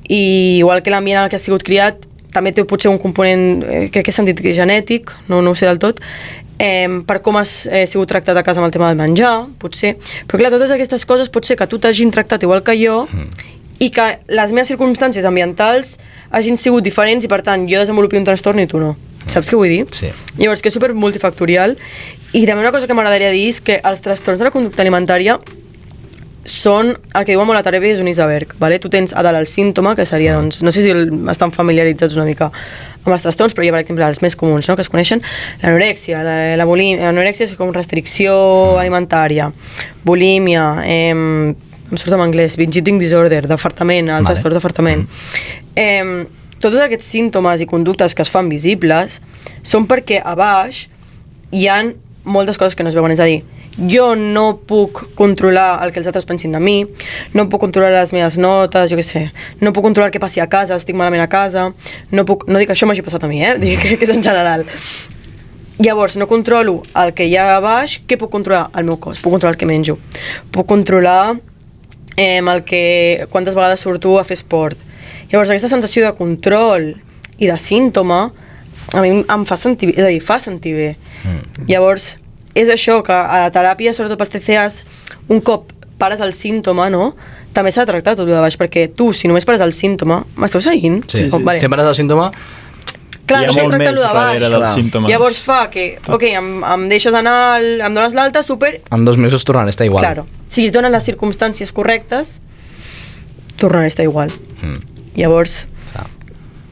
i igual que l'ambient en el que has sigut criat, també té potser un component, crec que he sentit que genètic, no ho sé del tot, per com has sigut tractat a casa amb el tema del menjar, potser. Però clar, totes aquestes coses pot ser que tu t'hagin tractat igual que jo i que les meves circumstàncies ambientals hagin sigut diferents i per tant jo desenvolupi un trastorn i tu no. Saps què vull dir? Sí. Llavors, que és super multifactorial. I també una cosa que m'agradaria dir és que els trastorns de la conducta alimentària són el que diuen molt a Tarebe és un iceberg, vale? Tu tens a dalt el símptoma, que seria, doncs, no sé si estan familiaritzats una mica amb els trastorns, però hi ha, per exemple, els més comuns, no?, que es coneixen, l'anorèxia, la bulímia. L'anorèxia és com restricció alimentària, bulímia, em surt en anglès, binge eating disorder, d'afartament, el trastorn d'afartament. Tots aquests símptomes i conductes que es fan visibles són perquè a baix hi ha moltes coses que no es veuen, és a dir, jo no puc controlar el que els altres pensin de mi, no puc controlar les meves notes, jo què sé, no puc controlar què passi a casa, estic malament a casa, no dic que això m'hagi passat a mi, dic que és en general. Llavors, no controlo el que hi ha a baix, què puc controlar? El meu cos, puc controlar el que menjo, puc controlar quantes vegades surto a fer esport. Llavors, aquesta sensació de control i de símptoma a mi em fa sentir, és a dir, fa sentir bé. Llavors, és això que a la teràpia, sobretot per TCAs, un cop pares el símptoma, no?, també s'ha de tractar tot de baix, perquè tu, si només pares el símptoma, m'esteu seguint? Sí. Vale. Si pares el símptoma... Clar, hi ha molt més darrere dels símptomes. Llavors fa que, em deixes anar, em dones l'alta, super... En 2 mesos tornarà a estar igual. Claro. Si es donen les circumstàncies correctes, tornarà a estar igual. Llavors,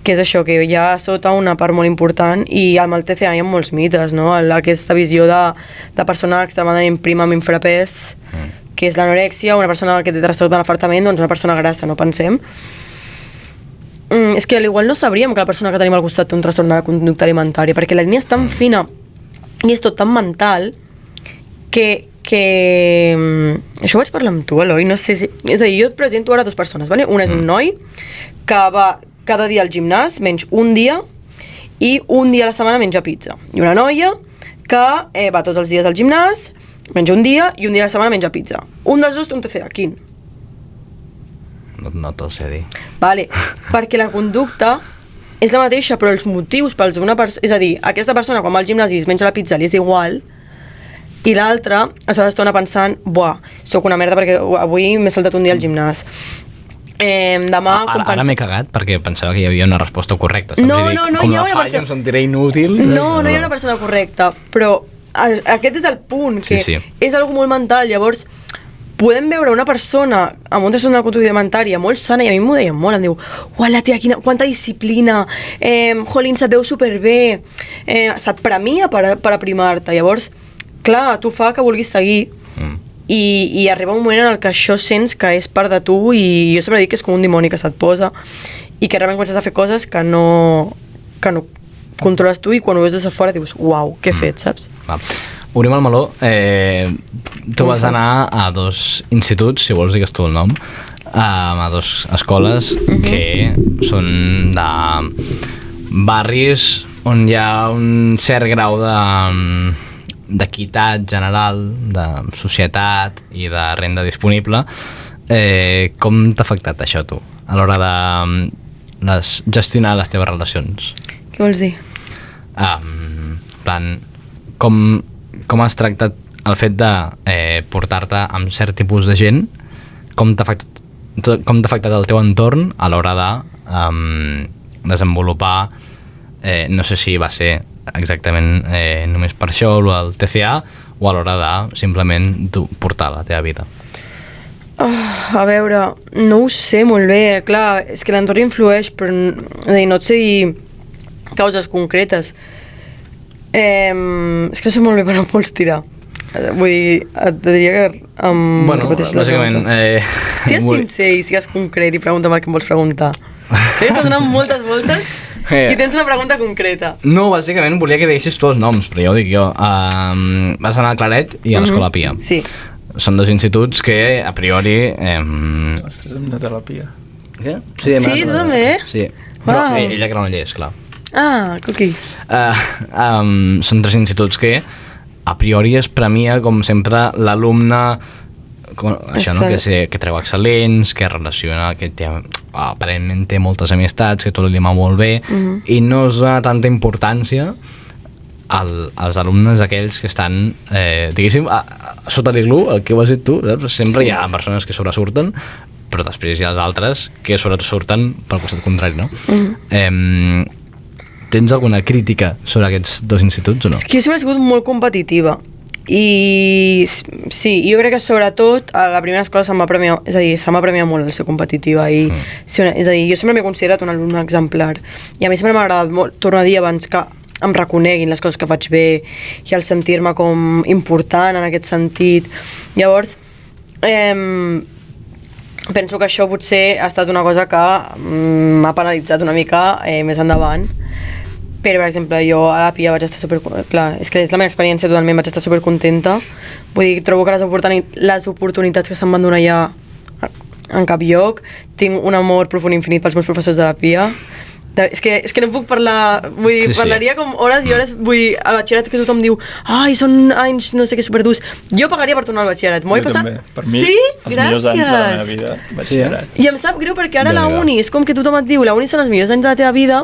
que és això, que hi ha sota una part molt important i amb el TCA hi ha molts mites, no? Aquesta visió de persona extremadament prima amb infrapès, que és l'anorèxia, una persona que té trastorn de l'afartament, doncs una persona grassa, no pensem. És que igual no sabríem que la persona que tenim al costat té un trastorn de la conducta alimentària, perquè la línia és tan fina i és tot tan mental que això ho vaig parlar amb tu, Eloi, no sé si... És a dir, jo et presento ara 2 persones, vale? Una és un noi que va cada dia al gimnàs, menys un dia, i un dia a la setmana menja pizza. I una noia que va tots els dies al gimnàs, menja un dia, i un dia a la setmana menja pizza. Un dels dos té un TCA, quin? No te'l sé dir. Vale, perquè la conducta és la mateixa, però els motius pels d'una persona... És a dir, aquesta persona quan va al gimnàs i es menja la pizza li és igual, i l'altra està estona pensant, buah, sóc una merda perquè avui m'he saltat un dia al gimnàs. Demà ara m'he cagat perquè pensava que hi havia una resposta correcta. No, com la falla em sentiré inútil. No hi ha una persona correcta, però aquest és el punt, que és algo molt mental. Llavors, podem veure una persona amb un trastorn de la conducta alimentària molt sana, i a mi m'ho deien molt, em diu, uala, tia, quanta disciplina, jolín, se't veu superbé, se't premia per aprimar-te. Llavors, clar, tu fa que vulguis seguir, i arriba un moment en el que això sents que és part de tu, i jo sempre dic que és com un dimoni que se't posa i que realment comences a fer coses que no controles tu, i quan ho veus des de fora dius, uau, què he fet, saps? Obrim el meló. Tu vas anar a 2 instituts, si vols digues tu el nom, a 2 escoles que són de barris on hi ha un cert grau d'equitat general, de societat i de renda disponible. Com t'ha afectat això tu a l'hora de gestionar les teves relacions? Què vols dir? plan, com has tractat el fet de portar-te amb cert tipus de gent, com t'ha afectat el teu entorn a l'hora de desenvolupar, no sé si va ser exactament només per això el TCA o a l'hora de simplement portar la teva vida. A veure, no ho sé molt bé, clar, és que l'entorn influeix, però no et sé dir causes concretes. És que no sé molt bé per on vols tirar. Vull dir, et diria que bueno, bàsicament... Sigues sincer i sigues concret i pregunta'm el que em vols preguntar. Crec que estàs donant moltes voltes i tens una pregunta concreta. No, bàsicament volia que deixis tu els noms, però ja ho dic jo. Vas anar a Claret i a l'Escola Pia. Sí. Són dos instituts que, a priori... Ostres, hem anat a la Pia. Què? Sí, tu també? Sí. Però ella que no hi és, clar. Ah, coqui. Són tres instituts que a priori es premia, com sempre, l'alumne això, no? Que treu excel·lents, que relaciona, que aparentment té moltes amistats, que tot li va molt bé, i no es dona tanta importància als alumnes aquells que estan, diguéssim, sota l'iglú, el que ho has dit tu, saps? Sempre hi ha persones que sobresurten, però després hi ha els altres que sobresurten pel costat contrari, no? Tens alguna crítica sobre aquests dos instituts o no? És que jo sempre he sigut molt competitiva i sí, jo crec que sobretot a la primera escola se'm va premiar, és a dir, se'm va premiar molt el ser competitiva i, és a dir, jo sempre m'he considerat un alumne exemplar i a mi sempre m'ha agradat molt, torno a dir abans, que em reconeguin les coses que faig bé i el sentir-me com important en aquest sentit. Llavors, penso que això potser ha estat una cosa que m'ha penalitzat una mica més endavant. Però, per exemple, jo a la Pia vaig estar clar, és que és la meva experiència totalment, vaig estar supercontenta. Vull dir, trobo que les oportunitats que se'm van donar ja en cap lloc. Tinc un amor profund i infinit pels meus professors de la Pia. És que no puc parlar, vull dir, parlaria com hores i hores, vull dir, al batxillerat que tothom diu ai, són anys no sé què superdurs. Jo pagaria per tornar al batxillerat, m'ho he passat? Per mi, sí? els millors anys de la meva vida, batxillerat. I em sap greu perquè ara la uni, és com que tothom et diu la uni són els millors anys de la teva vida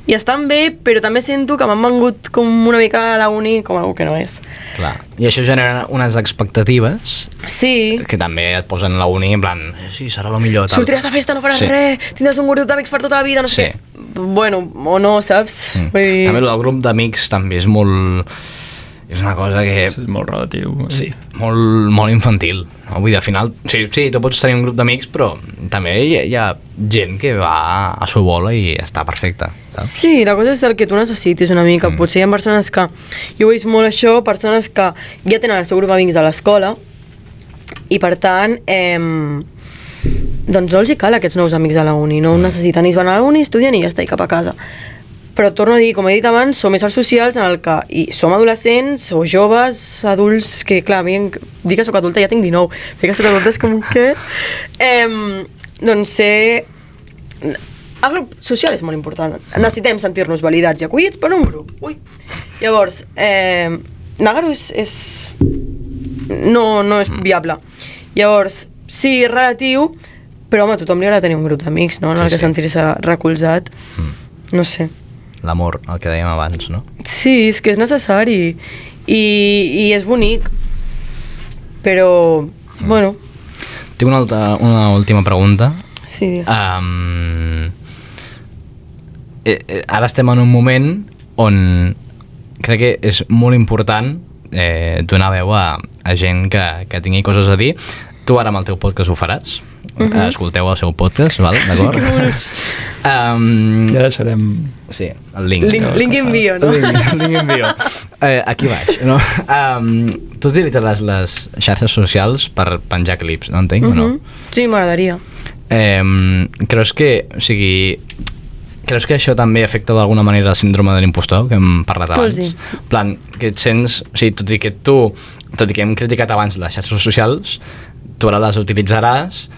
i estan bé, però també sento que m'han vengut com una mica a la uni com algú que no és. Clar, i això genera unes expectatives que també et posen a la uni en plan, sí, serà el millor, tal. Sortiràs de festa, no faràs res, tindràs un grup d'amics per tota la vida, no sé què. Bueno, o no, saps? Vull dir... També el grup d'amics també és molt... És una cosa que... És molt relatiu. Sí, molt infantil. No? Vull dir, al final, sí, tu pots tenir un grup d'amics, però també hi ha gent que va a su bola i està perfecta. Saps? Sí, la cosa és el que tu necessitis una mica. Potser hi ha persones que... Jo he vist molt això, persones que ja tenen el seu grup d'amics de l'escola i, per tant, doncs no els hi cal aquests nous amics a la uni. No necessiten, ells van a la uni, estudien i ja està, i cap a casa. Però torno a dir, com he dit abans, som éssers socials en el que som adolescents o joves, adults, que clar, dir que soc adulta ja tinc 19, dir que soc adulta és com què? Doncs ser... El grup social és molt important. Necessitem sentir-nos validats i acollits per un grup. Ui. Llavors, negar-ho és... No és viable. Llavors, sí, és relatiu, però home, tothom li agrada tenir un grup d'amics, no? En el que sentir-se recolzat. No sé. L'amor, el que dèiem abans, no? Sí, és que és necessari i és bonic, però, bueno... Tinc una última pregunta. Sí, digues. Ara estem en un moment on crec que és molt important donar veu a gent que tingui coses a dir. Tu ara amb el teu podcast ho faràs. Escolteu el seu podcast, val? D'acord? Ja deixarem... Sí, el link. Link in bio, no? Link in bio. Aquí baix, no? Tu utilitzaràs les xarxes socials per penjar clips, no entenc, o no? Sí, m'agradaria. Creus que això també afecta d'alguna manera el síndrome de l'impostor, que hem parlat abans? Sí. Plan, que et sents... O sigui, tot i que hem criticat abans les xarxes socials, tu ara les utilitzaràs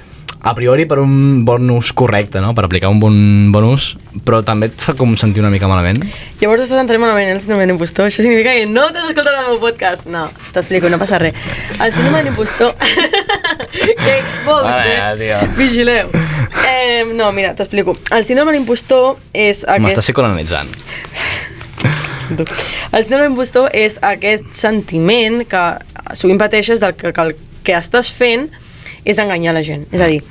a priori per un bon ús correcte, no? Per aplicar un bon ús, però també et fa com sentir una mica malament. Llavors estàs entrant malament en el síndrome de l'impostor. Això significa que no t'has escoltat el meu podcast. No, t'explico, no passa res. El síndrome de l'impostor... que exposed, vigileu. No, mira, t'explico. El síndrome de l'impostor és aquest... M'estàs psicoanalitzant. El síndrome de l'impostor és aquest sentiment que sovint pateixes del que el que estàs fent és enganyar la gent. És a dir,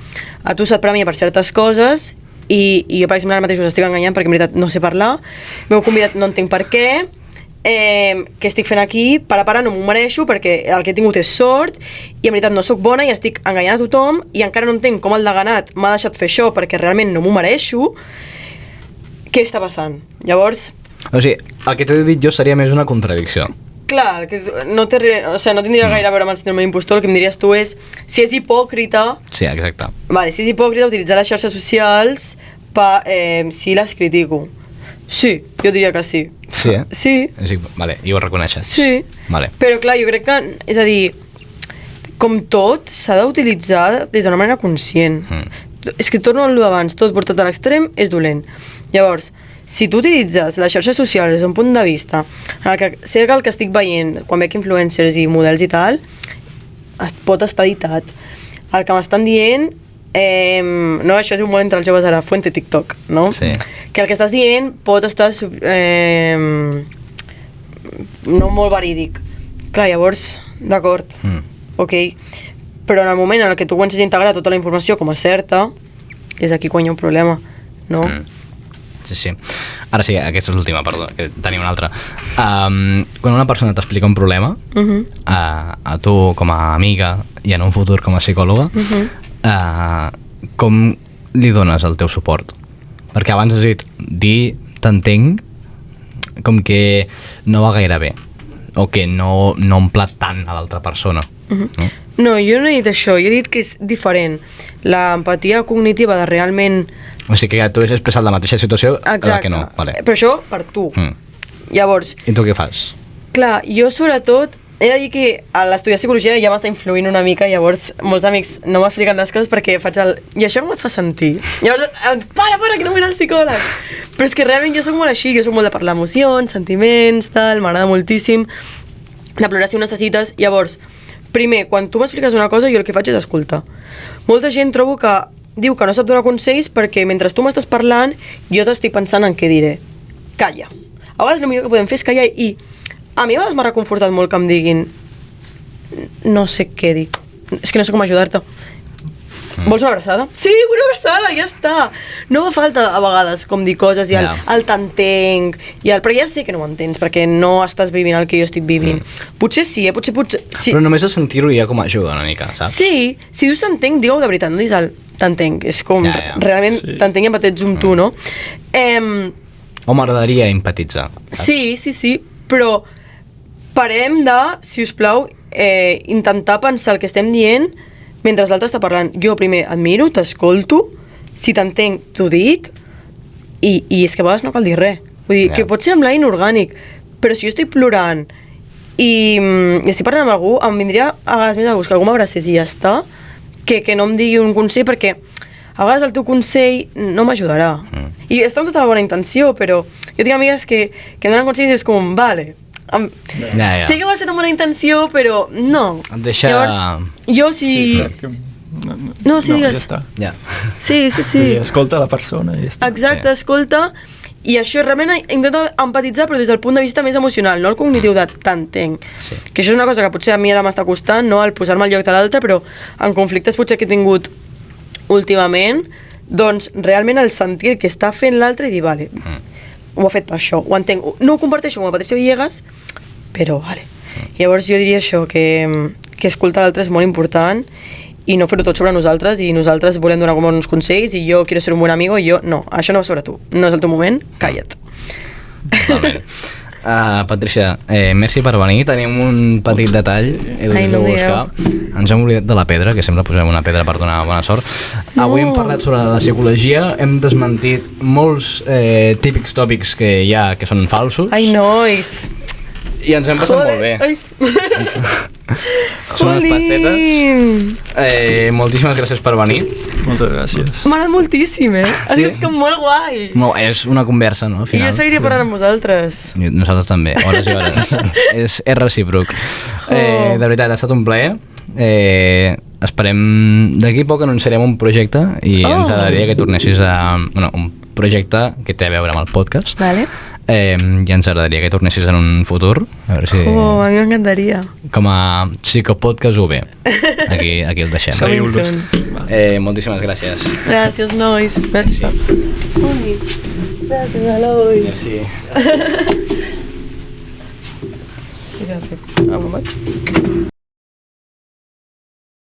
a tu se't premia per certes coses i jo, per exemple, ara mateix us estic enganyant perquè en veritat no sé parlar, m'heu convidat, no entenc per què, què estic fent aquí, para, no m'ho mereixo perquè el que he tingut és sort i en veritat no sóc bona i estic enganyant a tothom i encara no entenc com el deganat m'ha deixat fer això perquè realment no m'ho mereixo. Què està passant? Llavors... O sigui, el que t'he dit jo seria més una contradicció. Clar, que no tindria gaire a veure amb el síndrome de l'impostor, el que em diries tu és si és hipòcrita... Sí, exacte. Vale, si és hipòcrita utilitzar les xarxes socials si les critico. Sí, jo diria que sí. Sí, eh? Sí. Vale, i ho reconeixes. Sí. Vale. Però clar, jo crec que, és a dir, com tot, s'ha d'utilitzar des d'una manera conscient. És que torno a allò d'abans, tot portat a l'extrem és dolent. Llavors, si tu utilitzes les xarxes socials des d'un punt de vista en el que sé que el que estic veient quan veig influencers i models i tal pot estar editat. El que m'estan dient no, això és un molt entre els joves de la fuente TikTok, no? Sí. Que el que estàs dient pot estar no molt verídic. Clar, llavors, d'acord, ok, però en el moment en què tu comences a integrar tota la informació com a certa, és aquí quan hi ha un problema, no? Sí. Ara sí, aquesta és l'última, perdó, que tenim una altra. Quan una persona t'explica un problema, a tu com a amiga i en un futur com a psicòloga, com li dones el teu suport? Perquè abans has dit, t'entenc, com que no va gaire bé, o que no empla tant a l'altra persona. No, jo no he dit això, jo he dit que és diferent. L'empatia cognitiva de realment... O sigui que tu has expressat la mateixa situació a la que no. Vale. Però això per tu. Llavors... I tu què fas? Clar, jo sobretot he de dir que a l'estudiar psicologia ja m'està influint una mica, llavors molts amics no m'expliquen les coses perquè faig el... I això com et fa sentir? Llavors, para, que no vull anar al psicòleg! Però és que realment jo soc molt així, jo soc molt de parlar emocions, sentiments, tal, m'agrada moltíssim de plorar si ho necessites. Llavors, primer, quan tu m'expliques una cosa, jo el que faig és escoltar. Molta gent trobo que diu que no sap donar consells perquè mentre tu m'estàs parlant jo t'estic pensant en què diré. Calla. A vegades el millor que podem fer és callar i a mi a vegades m'ha reconfortat molt que em diguin no sé què dic, és que no sé com ajudar-te. Vols una abraçada? Sí, una abraçada, ja està. No fa falta a vegades com dir coses i el t'entenc, perquè ja sé que no m'entens, perquè no estàs vivint el que jo estic vivint. Potser sí, potser sí. Però només a sentir-ho ja com ajuda una mica, saps? Sí, si dius t'entenc, digue-ho de veritat, no diguis el t'entenc, és com realment t'entenc i empatitzo amb tu, no? O m'agradaria empatitzar. Sí, però parem de, si us plau, intentar pensar el que estem dient mentre l'altre està parlant. Jo primer admiro, t'escolto, si t'entenc t'ho dic i és que a vegades no cal dir res. Vull dir, que pot semblar inorgànic, però si jo estic plorant i estic parlant amb algú, em vindria a vegades més a gust que algú m'abracés i ja està, que no em digui un consell, perquè a vegades el teu consell no m'ajudarà. I està amb tota la bona intenció, però jo tinc amigues que em donen consells i és com, vale, sé que ho has fet amb bona intenció, però no. Et deixa... Llavors, jo sí... No, sí, digues. Ja està. Sí. Escolta la persona i ja està. Exacte, escolta, i això realment intenta empatitzar, però des del punt de vista més emocional, no el cognitiu de t'entenc. Que això és una cosa que potser a mi ara m'està costant, no?, el posar-me al lloc de l'altre, però en conflictes potser que he tingut últimament, doncs realment el sentir que està fent l'altre i dir, vale, ho ha fet per això, ho entenc, no ho comparteixo com a Patricia Villegas, però vale. Llavors jo diria això, que escoltar l'altre és molt important i no fer-ho tot sobre nosaltres, i nosaltres volem donar com uns consells i jo quiero ser un buen amigo i jo, no, això no va sobre tu, no és el teu moment, calla't. Totalment. Patricia, merci per venir. Tenim un petit detall, he de buscar. Ens hem oblidat de la pedra, que sempre posem una pedra per donar bona sort. Avui hem parlat sobre la psicologia, hem desmentit molts típics tòpics que hi ha que són falsos. Ai, nois! I ens hem passat molt bé. Són unes passetes. Moltíssimes gràcies per venir. Moltes gràcies. M'ha anat moltíssim, Ha sigut com molt guai. És una conversa, no? Al final. I jo seguiria parlant amb vosaltres. Nosaltres també, hores i hores. És recíproc. De veritat, ha estat un plaer. Esperem... D'aquí poc anunciarem un projecte i ens agradaria que tornessis a... un projecte que té a veure amb el podcast. Vale. i ens agradaria que tornessis en un futur. A veure si... A mi m'encantaria. Com a psicopodcast UB. Aquí el deixem. Seguiu-los. Moltíssimes gràcies. Gràcies, nois. Merci. Ui, gràcies, Eloi. Merci. Què ha fet? Ah, me'n vaig.